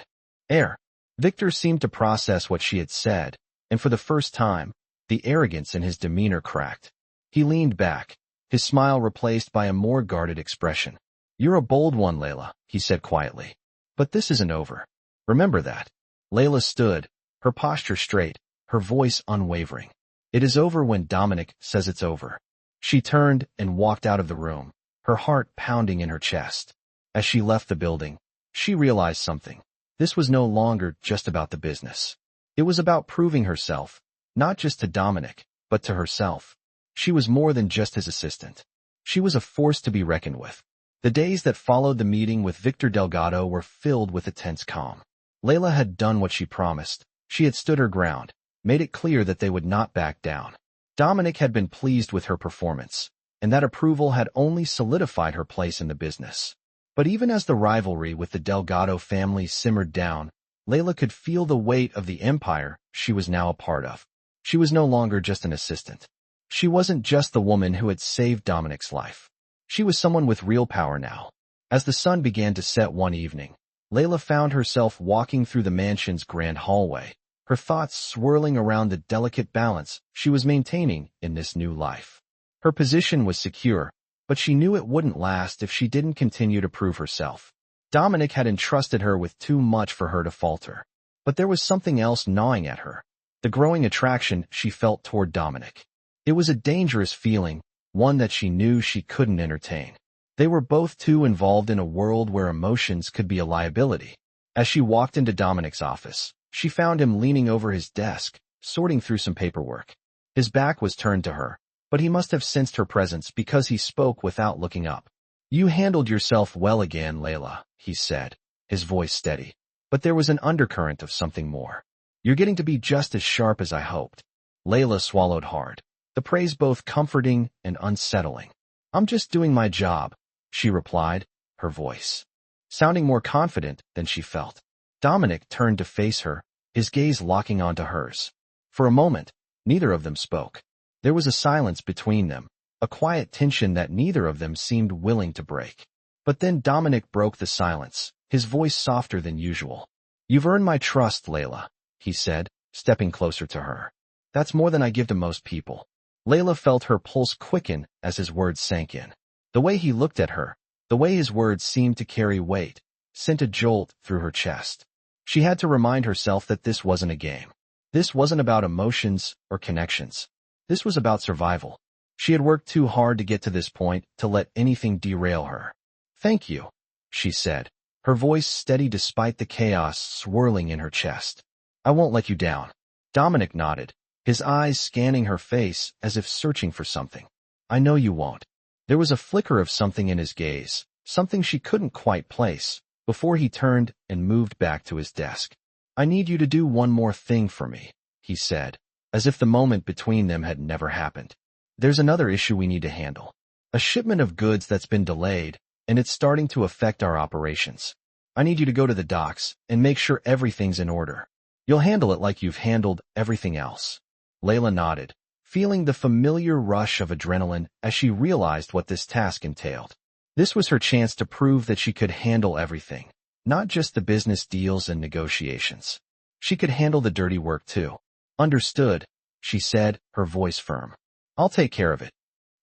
air. Victor seemed to process what she had said, and for the first time, the arrogance in his demeanor cracked. He leaned back, his smile replaced by a more guarded expression. You're a bold one, Layla, he said quietly. But this isn't over. Remember that. Layla stood, her posture straight, her voice unwavering. It is over when Dominic says it's over. She turned and walked out of the room, her heart pounding in her chest. As she left the building, she realized something. This was no longer just about the business. It was about proving herself, not just to Dominic, but to herself. She was more than just his assistant. She was a force to be reckoned with. The days that followed the meeting with Victor Delgado were filled with a tense calm. Layla had done what she promised. She had stood her ground, made it clear that they would not back down. Dominic had been pleased with her performance, and that approval had only solidified her place in the business. But even as the rivalry with the Delgado family simmered down, Layla could feel the weight of the empire she was now a part of. She was no longer just an assistant. She wasn't just the woman who had saved Dominic's life. She was someone with real power now. As the sun began to set one evening, Layla found herself walking through the mansion's grand hallway, her thoughts swirling around the delicate balance she was maintaining in this new life. Her position was secure, but she knew it wouldn't last if she didn't continue to prove herself. Dominic had entrusted her with too much for her to falter. But there was something else gnawing at her, the growing attraction she felt toward Dominic. It was a dangerous feeling, one that she knew she couldn't entertain. They were both too involved in a world where emotions could be a liability. As she walked into Dominic's office, she found him leaning over his desk, sorting through some paperwork. His back was turned to her, but he must have sensed her presence because he spoke without looking up. "You handled yourself well again, Layla," he said, his voice steady. But there was an undercurrent of something more. "You're getting to be just as sharp as I hoped." Layla swallowed hard, the praise both comforting and unsettling. "I'm just doing my job," she replied, her voice sounding more confident than she felt. Dominic turned to face her, his gaze locking onto hers. For a moment, neither of them spoke. There was a silence between them, a quiet tension that neither of them seemed willing to break. But then Dominic broke the silence, his voice softer than usual. "You've earned my trust, Layla," he said, stepping closer to her. "That's more than I give to most people." Layla felt her pulse quicken as his words sank in. The way he looked at her, the way his words seemed to carry weight, sent a jolt through her chest. She had to remind herself that this wasn't a game. This wasn't about emotions or connections. This was about survival. She had worked too hard to get to this point to let anything derail her. "Thank you," she said, her voice steady despite the chaos swirling in her chest. "I won't let you down." Dominic nodded, his eyes scanning her face as if searching for something. "I know you won't." There was a flicker of something in his gaze, something she couldn't quite place, before he turned and moved back to his desk. "I need you to do one more thing for me," he said, as if the moment between them had never happened. "There's another issue we need to handle. A shipment of goods that's been delayed, and it's starting to affect our operations. I need you to go to the docks and make sure everything's in order. You'll handle it like you've handled everything else." Layla nodded, feeling the familiar rush of adrenaline as she realized what this task entailed. This was her chance to prove that she could handle everything, not just the business deals and negotiations. She could handle the dirty work too. "Understood," she said, her voice firm. "I'll take care of it."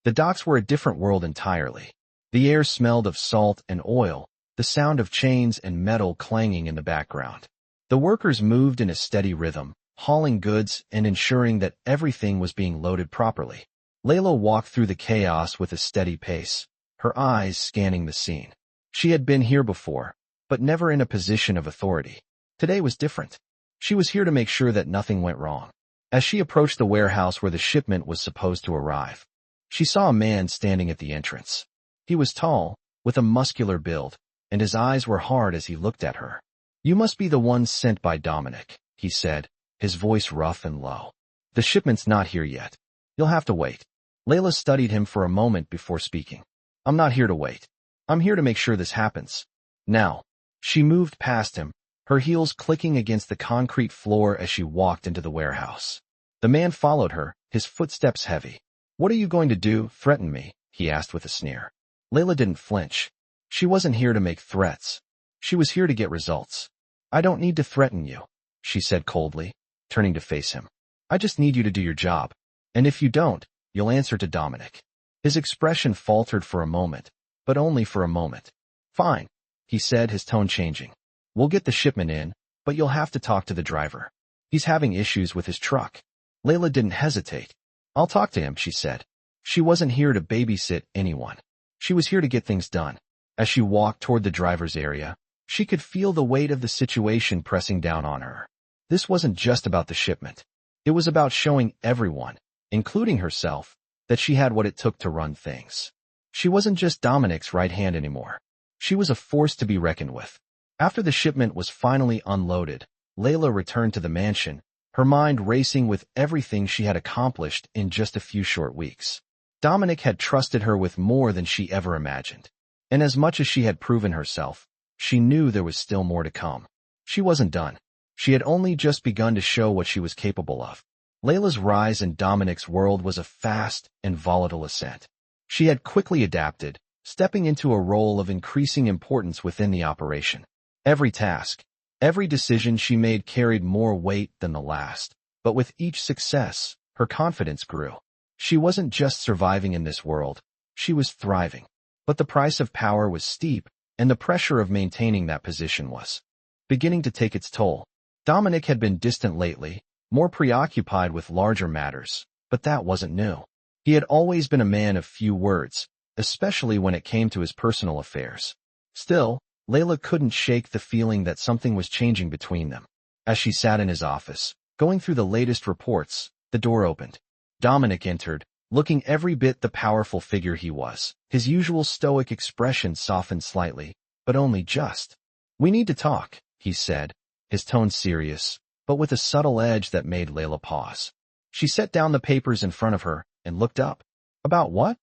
The docks were a different world entirely. The air smelled of salt and oil, the sound of chains and metal clanging in the background. The workers moved in a steady rhythm, hauling goods and ensuring that everything was being loaded properly. Layla walked through the chaos with a steady pace, her eyes scanning the scene. She had been here before, but never in a position of authority. Today was different. She was here to make sure that nothing went wrong. As she approached the warehouse where the shipment was supposed to arrive, she saw a man standing at the entrance. He was tall, with a muscular build, and his eyes were hard as he looked at her. "You must be the one sent by Dominic," he said, his voice rough and low. "The shipment's not here yet. You'll have to wait." Layla studied him for a moment before speaking. "I'm not here to wait. I'm here to make sure this happens. Now." She moved past him, her heels clicking against the concrete floor as she walked into the warehouse. The man followed her, his footsteps heavy. "What are you going to do, threaten me?" he asked with a sneer. Layla didn't flinch. She wasn't here to make threats. She was here to get results. "I don't need to threaten you," she said coldly, turning to face him. "I just need you to do your job. And if you don't, you'll answer to Dominic." His expression faltered for a moment, but only for a moment. "Fine," he said, his tone changing. "We'll get the shipment in, but you'll have to talk to the driver. He's having issues with his truck." Layla didn't hesitate. "I'll talk to him," she said. She wasn't here to babysit anyone. She was here to get things done. As she walked toward the driver's area, she could feel the weight of the situation pressing down on her. This wasn't just about the shipment. It was about showing everyone, including herself, that she had what it took to run things. She wasn't just Dominic's right hand anymore. She was a force to be reckoned with. After the shipment was finally unloaded, Layla returned to the mansion, her mind racing with everything she had accomplished in just a few short weeks. Dominic had trusted her with more than she ever imagined. And as much as she had proven herself, she knew there was still more to come. She wasn't done. She had only just begun to show what she was capable of. Layla's rise in Dominic's world was a fast and volatile ascent. She had quickly adapted, stepping into a role of increasing importance within the operation. Every task, every decision she made carried more weight than the last, but with each success, her confidence grew. She wasn't just surviving in this world, she was thriving. But the price of power was steep, and the pressure of maintaining that position was beginning to take its toll. Dominic had been distant lately, more preoccupied with larger matters, but that wasn't new. He had always been a man of few words, especially when it came to his personal affairs. Still, Layla couldn't shake the feeling that something was changing between them. As she sat in his office, going through the latest reports, the door opened. Dominic entered, looking every bit the powerful figure he was. His usual stoic expression softened slightly, but only just. "We need to talk," he said, his tone serious, but with a subtle edge that made Layla pause. She set down the papers in front of her and looked up. "About what?"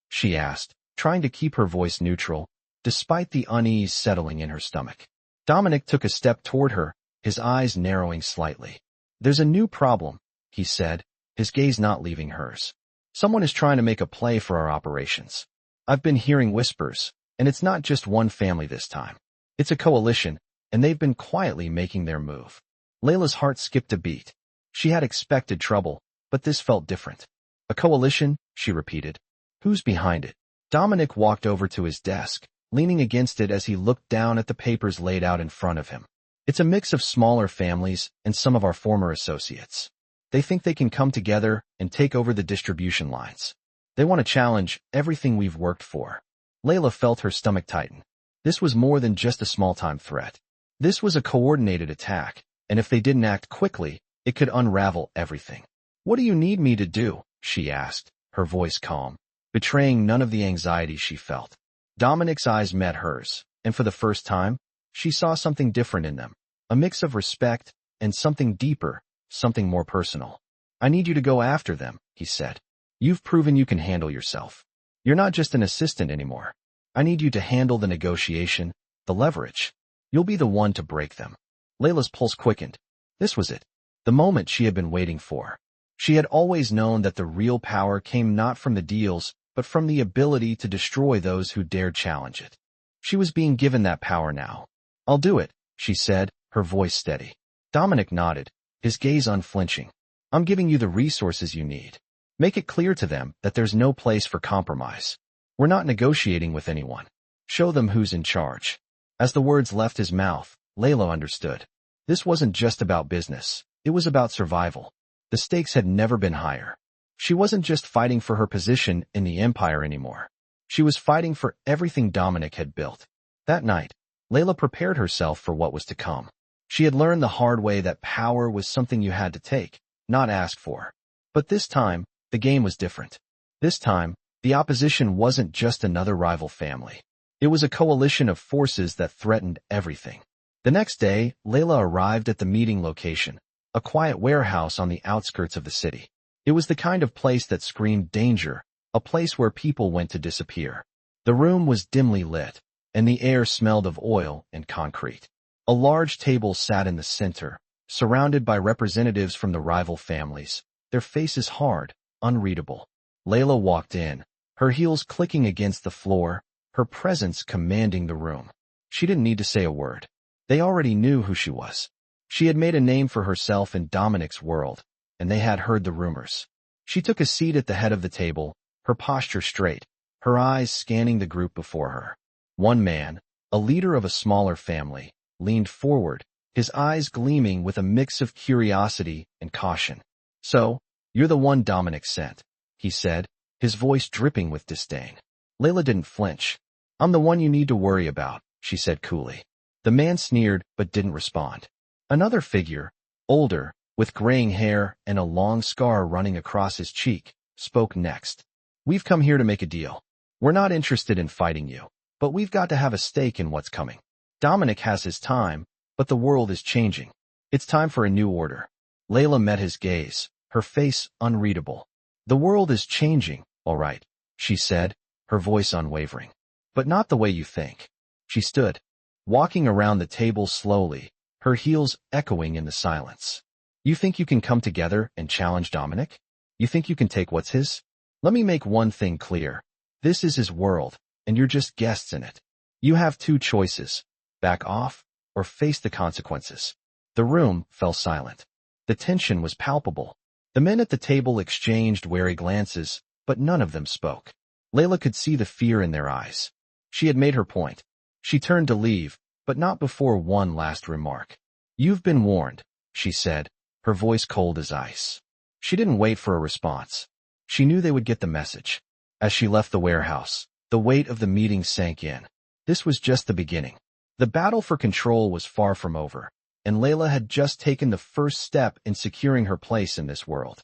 she asked, trying to keep her voice neutral, despite the unease settling in her stomach. Dominic took a step toward her, his eyes narrowing slightly. "There's a new problem," he said, his gaze not leaving hers. "Someone is trying to make a play for our operations. I've been hearing whispers, and it's not just one family this time. It's a coalition, and they've been quietly making their move." Layla's heart skipped a beat. She had expected trouble, but this felt different. "A coalition?" she repeated. "Who's behind it?" Dominic walked over to his desk, leaning against it as he looked down at the papers laid out in front of him. "It's a mix of smaller families and some of our former associates. They think they can come together and take over the distribution lines. They want to challenge everything we've worked for." Layla felt her stomach tighten. This was more than just a small-time threat. This was a coordinated attack, and if they didn't act quickly, it could unravel everything. "What do you need me to do?" she asked, her voice calm, betraying none of the anxiety she felt. Dominic's eyes met hers, and for the first time, she saw something different in them, a mix of respect and something deeper, something more personal. "I need you to go after them," he said. "You've proven you can handle yourself. You're not just an assistant anymore. I need you to handle the negotiation, the leverage. You'll be the one to break them." Layla's pulse quickened. This was it, the moment she had been waiting for. She had always known that the real power came not from the deals, but from the ability to destroy those who dared challenge it. She was being given that power now. "I'll do it," she said, her voice steady. Dominic nodded, his gaze unflinching. "I'm giving you the resources you need. Make it clear to them that there's no place for compromise. We're not negotiating with anyone. Show them who's in charge." As the words left his mouth, Layla understood. This wasn't just about business. It was about survival. The stakes had never been higher. She wasn't just fighting for her position in the empire anymore. She was fighting for everything Dominic had built. That night, Layla prepared herself for what was to come. She had learned the hard way that power was something you had to take, not ask for. But this time, the game was different. This time, the opposition wasn't just another rival family. It was a coalition of forces that threatened everything. The next day, Layla arrived at the meeting location, a quiet warehouse on the outskirts of the city. It was the kind of place that screamed danger, a place where people went to disappear. The room was dimly lit, and the air smelled of oil and concrete. A large table sat in the center, surrounded by representatives from the rival families, their faces hard, unreadable. Layla walked in, her heels clicking against the floor, her presence commanding the room. She didn't need to say a word. They already knew who she was. She had made a name for herself in Dominic's world, and they had heard the rumors. She took a seat at the head of the table, her posture straight, her eyes scanning the group before her. One man, a leader of a smaller family, leaned forward, his eyes gleaming with a mix of curiosity and caution. "So, you're the one Dominic sent," he said, his voice dripping with disdain. Layla didn't flinch. "I'm the one you need to worry about," she said coolly. The man sneered but didn't respond. Another figure, older, with graying hair and a long scar running across his cheek, spoke next. "We've come here to make a deal. We're not interested in fighting you, but we've got to have a stake in what's coming. Dominic has his time, but the world is changing. It's time for a new order." Layla met his gaze, her face unreadable. "The world is changing, all right," she said, her voice unwavering. "But not the way you think." She stood, walking around the table slowly, her heels echoing in the silence. "You think you can come together and challenge Dominic? You think you can take what's his? Let me make one thing clear. This is his world, and you're just guests in it. You have two choices: back off, or face the consequences." The room fell silent. The tension was palpable. The men at the table exchanged wary glances, but none of them spoke. Layla could see the fear in their eyes. She had made her point. She turned to leave, but not before one last remark. "You've been warned," she said, her voice cold as ice. She didn't wait for a response. She knew they would get the message. As she left the warehouse, the weight of the meeting sank in. This was just the beginning. The battle for control was far from over, and Layla had just taken the first step in securing her place in this world.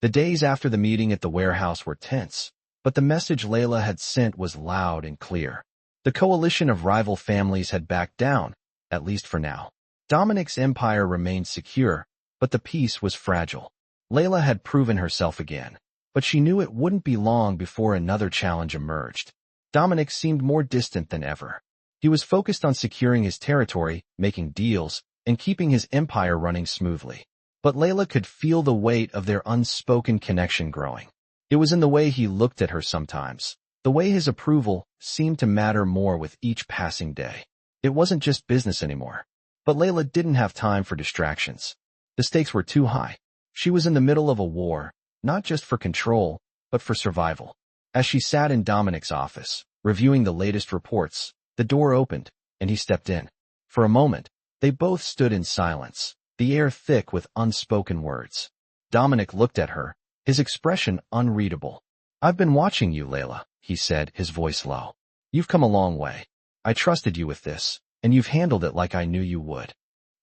The days after the meeting at the warehouse were tense, but the message Layla had sent was loud and clear. The coalition of rival families had backed down, at least for now. Dominic's empire remained secure, but the peace was fragile. Layla had proven herself again, but she knew it wouldn't be long before another challenge emerged. Dominic seemed more distant than ever. He was focused on securing his territory, making deals, and keeping his empire running smoothly. But Layla could feel the weight of their unspoken connection growing. It was in the way he looked at her sometimes, the way his approval seemed to matter more with each passing day. It wasn't just business anymore. But Layla didn't have time for distractions. The stakes were too high. She was in the middle of a war, not just for control, but for survival. As she sat in Dominic's office, reviewing the latest reports, the door opened, and he stepped in. For a moment, they both stood in silence, the air thick with unspoken words. Dominic looked at her, his expression unreadable. "I've been watching you, Layla," he said, his voice low. "You've come a long way. I trusted you with this, and you've handled it like I knew you would."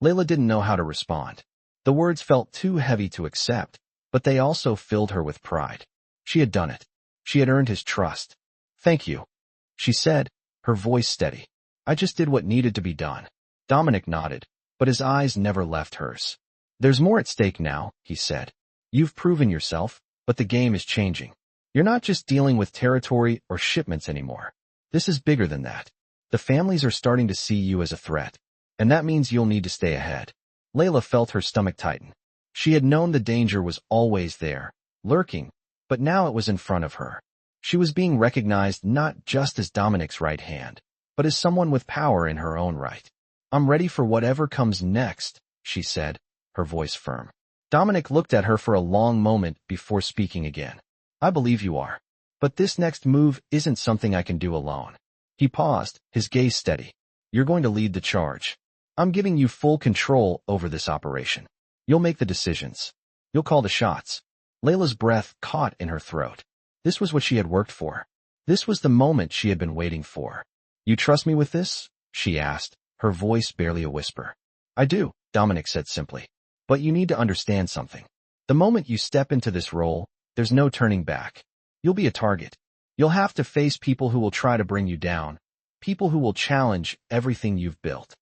Layla didn't know how to respond. The words felt too heavy to accept, but they also filled her with pride. She had done it. She had earned his trust. "Thank you," she said, her voice steady. "I just did what needed to be done." Dominic nodded, but his eyes never left hers. "There's more at stake now," he said. "You've proven yourself, but the game is changing. You're not just dealing with territory or shipments anymore. This is bigger than that. The families are starting to see you as a threat, and that means you'll need to stay ahead." Layla felt her stomach tighten. She had known the danger was always there, lurking, but now it was in front of her. She was being recognized not just as Dominic's right hand, but as someone with power in her own right. "I'm ready for whatever comes next," she said, her voice firm. Dominic looked at her for a long moment before speaking again. "I believe you are. But this next move isn't something I can do alone." He paused, his gaze steady. "You're going to lead the charge. I'm giving you full control over this operation. You'll make the decisions. You'll call the shots." Layla's breath caught in her throat. This was what she had worked for. This was the moment she had been waiting for. "You trust me with this?" she asked, her voice barely a whisper. "I do," Dominic said simply. "But you need to understand something. The moment you step into this role, there's no turning back. You'll be a target. You'll have to face people who will try to bring you down, people who will challenge everything you've built."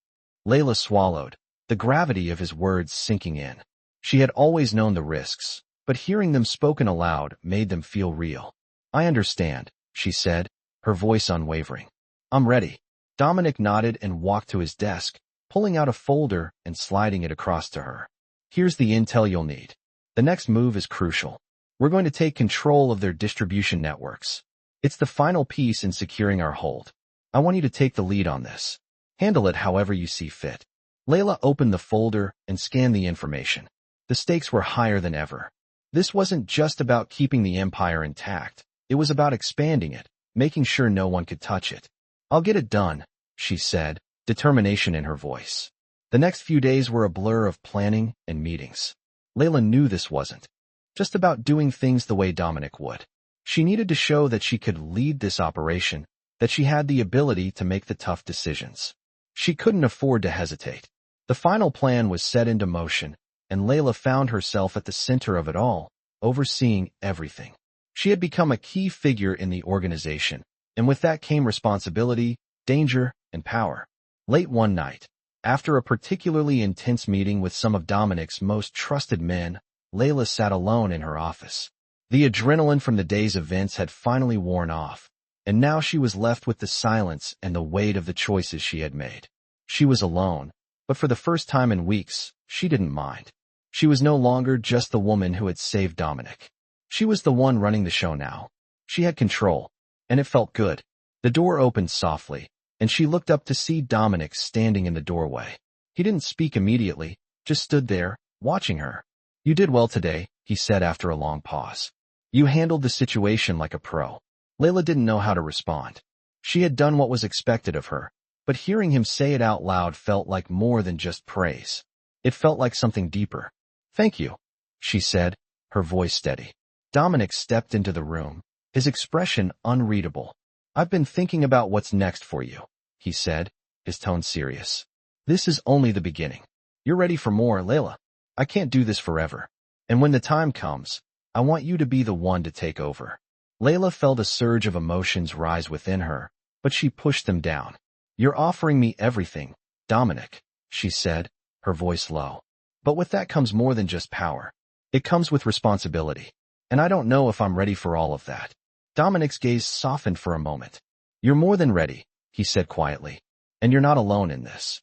Layla swallowed, the gravity of his words sinking in. She had always known the risks, but hearing them spoken aloud made them feel real. "I understand," she said, her voice unwavering. "I'm ready." Dominic nodded and walked to his desk, pulling out a folder and sliding it across to her. "Here's the intel you'll need. The next move is crucial. We're going to take control of their distribution networks. It's the final piece in securing our hold. I want you to take the lead on this. Handle it however you see fit." Layla opened the folder and scanned the information. The stakes were higher than ever. This wasn't just about keeping the empire intact. It was about expanding it, making sure no one could touch it. "I'll get it done," she said, determination in her voice. The next few days were a blur of planning and meetings. Layla knew this wasn't just about doing things the way Dominic would. She needed to show that she could lead this operation, that she had the ability to make the tough decisions. She couldn't afford to hesitate. The final plan was set into motion, and Layla found herself at the center of it all, overseeing everything. She had become a key figure in the organization, and with that came responsibility, danger, and power. Late one night, after a particularly intense meeting with some of Dominic's most trusted men, Layla sat alone in her office. The adrenaline from the day's events had finally worn off, and now she was left with the silence and the weight of the choices she had made. She was alone, but for the first time in weeks, she didn't mind. She was no longer just the woman who had saved Dominic. She was the one running the show now. She had control, and it felt good. The door opened softly, and she looked up to see Dominic standing in the doorway. He didn't speak immediately, just stood there, watching her. "You did well today," he said after a long pause. "You handled the situation like a pro." Layla didn't know how to respond. She had done what was expected of her, but hearing him say it out loud felt like more than just praise. It felt like something deeper. "Thank you," she said, her voice steady. Dominic stepped into the room, his expression unreadable. "I've been thinking about what's next for you," he said, his tone serious. "This is only the beginning. You're ready for more, Layla. I can't do this forever. And when the time comes, I want you to be the one to take over. Layla felt a surge of emotions rise within her, but she pushed them down. You're offering me everything, Dominic, she said, her voice low. But with that comes more than just power. It comes with responsibility. And I don't know if I'm ready for all of that. Dominic's gaze softened for a moment. You're more than ready, he said quietly. And you're not alone in this.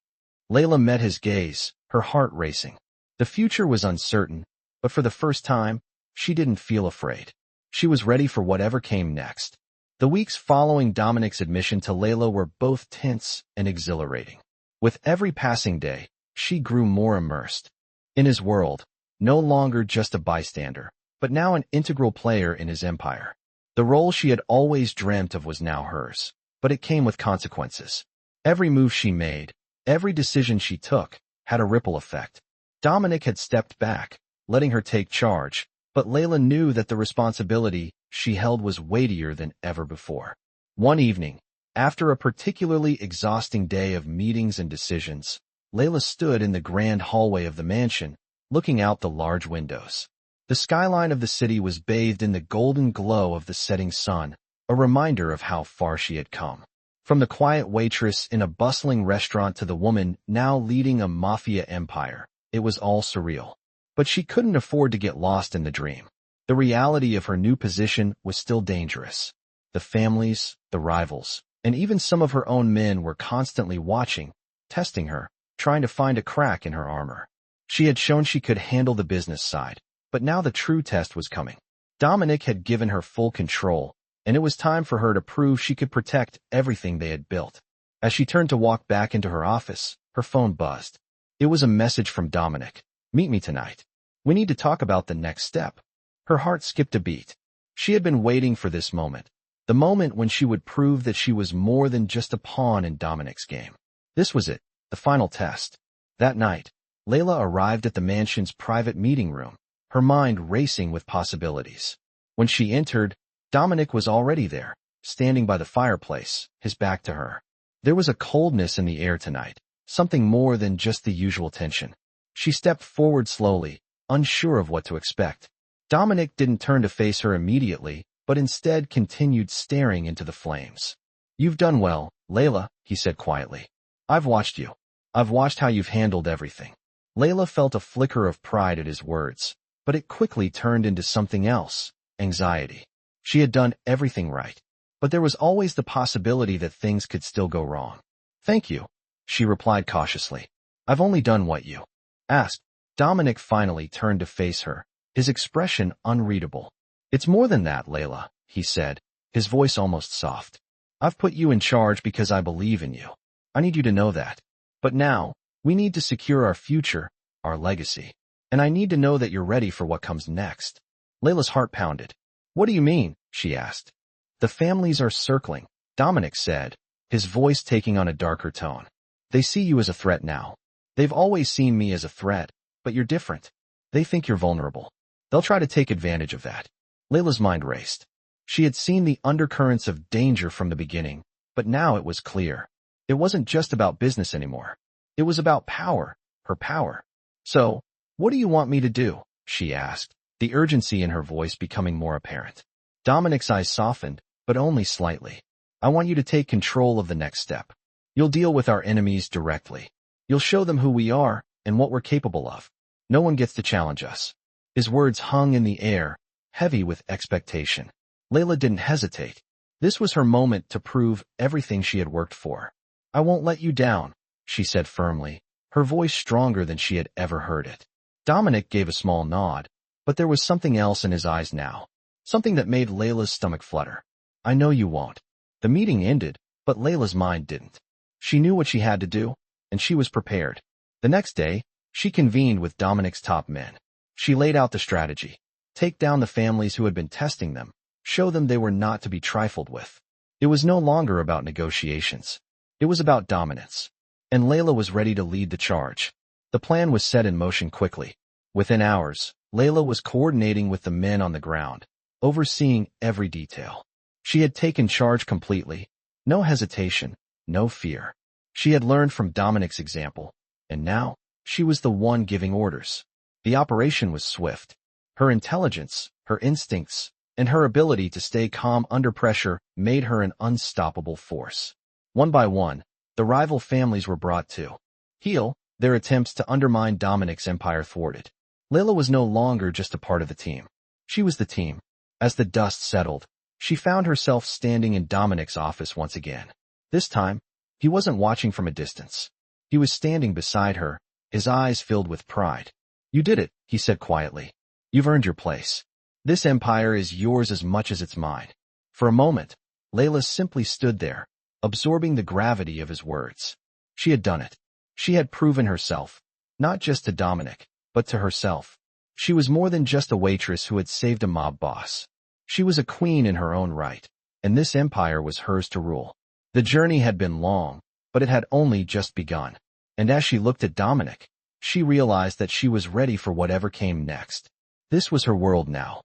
Layla met his gaze, her heart racing. The future was uncertain, but for the first time, she didn't feel afraid. She was ready for whatever came next. The weeks following Dominic's admission to Layla were both tense and exhilarating. With every passing day, she grew more immersed in his world, no longer just a bystander, but now an integral player in his empire. The role she had always dreamt of was now hers, but it came with consequences. Every move she made, every decision she took, had a ripple effect. Dominic had stepped back, letting her take charge, but Layla knew that the responsibility she held was weightier than ever before. One evening, after a particularly exhausting day of meetings and decisions, Layla stood in the grand hallway of the mansion, looking out the large windows. The skyline of the city was bathed in the golden glow of the setting sun, a reminder of how far she had come. From the quiet waitress in a bustling restaurant to the woman now leading a mafia empire, it was all surreal. But she couldn't afford to get lost in the dream. The reality of her new position was still dangerous. The families, the rivals, and even some of her own men were constantly watching, testing her, trying to find a crack in her armor. She had shown she could handle the business side, but now the true test was coming. Dominic had given her full control, and it was time for her to prove she could protect everything they had built. As she turned to walk back into her office, her phone buzzed. It was a message from Dominic. Meet me tonight. We need to talk about the next step. Her heart skipped a beat. She had been waiting for this moment. The moment when she would prove that she was more than just a pawn in Dominic's game. This was it, the final test. That night, Layla arrived at the mansion's private meeting room, her mind racing with possibilities. When she entered, Dominic was already there, standing by the fireplace, his back to her. There was a coldness in the air tonight, something more than just the usual tension. She stepped forward slowly, unsure of what to expect. Dominic didn't turn to face her immediately, but instead continued staring into the flames. You've done well, Layla, he said quietly. I've watched you. I've watched how you've handled everything. Layla felt a flicker of pride at his words, but it quickly turned into something else, anxiety. She had done everything right, but there was always the possibility that things could still go wrong. Thank you, she replied cautiously. I've only done what you asked. Dominic finally turned to face her, his expression unreadable. It's more than that, Layla, he said, his voice almost soft. I've put you in charge because I believe in you. I need you to know that. But now, we need to secure our future, our legacy. And I need to know that you're ready for what comes next. Layla's heart pounded. What do you mean? She asked. The families are circling, Dominic said, his voice taking on a darker tone. They see you as a threat now. They've always seen me as a threat, but you're different. They think you're vulnerable. They'll try to take advantage of that. Layla's mind raced. She had seen the undercurrents of danger from the beginning, but now it was clear. It wasn't just about business anymore. It was about power, her power. So, what do you want me to do? She asked, the urgency in her voice becoming more apparent. Dominic's eyes softened, but only slightly. I want you to take control of the next step. You'll deal with our enemies directly. You'll show them who we are and what we're capable of. No one gets to challenge us. His words hung in the air, heavy with expectation. Layla didn't hesitate. This was her moment to prove everything she had worked for. I won't let you down, she said firmly, her voice stronger than she had ever heard it. Dominic gave a small nod, but there was something else in his eyes now, something that made Layla's stomach flutter. I know you won't. The meeting ended, but Layla's mind didn't. She knew what she had to do, and she was prepared. The next day, she convened with Dominic's top men. She laid out the strategy. Take down the families who had been testing them, show them they were not to be trifled with. It was no longer about negotiations. It was about dominance. And Layla was ready to lead the charge. The plan was set in motion quickly. Within hours, Layla was coordinating with the men on the ground, overseeing every detail. She had taken charge completely. No hesitation, no fear. She had learned from Dominic's example, and now, she was the one giving orders. The operation was swift. Her intelligence, her instincts, and her ability to stay calm under pressure made her an unstoppable force. One by one, the rival families were brought to heel, their attempts to undermine Dominic's empire thwarted. Layla was no longer just a part of the team. She was the team. As the dust settled, she found herself standing in Dominic's office once again. This time, he wasn't watching from a distance. He was standing beside her, his eyes filled with pride. "You did it," he said quietly. "You've earned your place. This empire is yours as much as it's mine." For a moment, Layla simply stood there, absorbing the gravity of his words. She had done it. She had proven herself, not just to Dominic, but to herself. She was more than just a waitress who had saved a mob boss. She was a queen in her own right, and this empire was hers to rule. The journey had been long, but it had only just begun. And as she looked at Dominic, she realized that she was ready for whatever came next. This was her world now,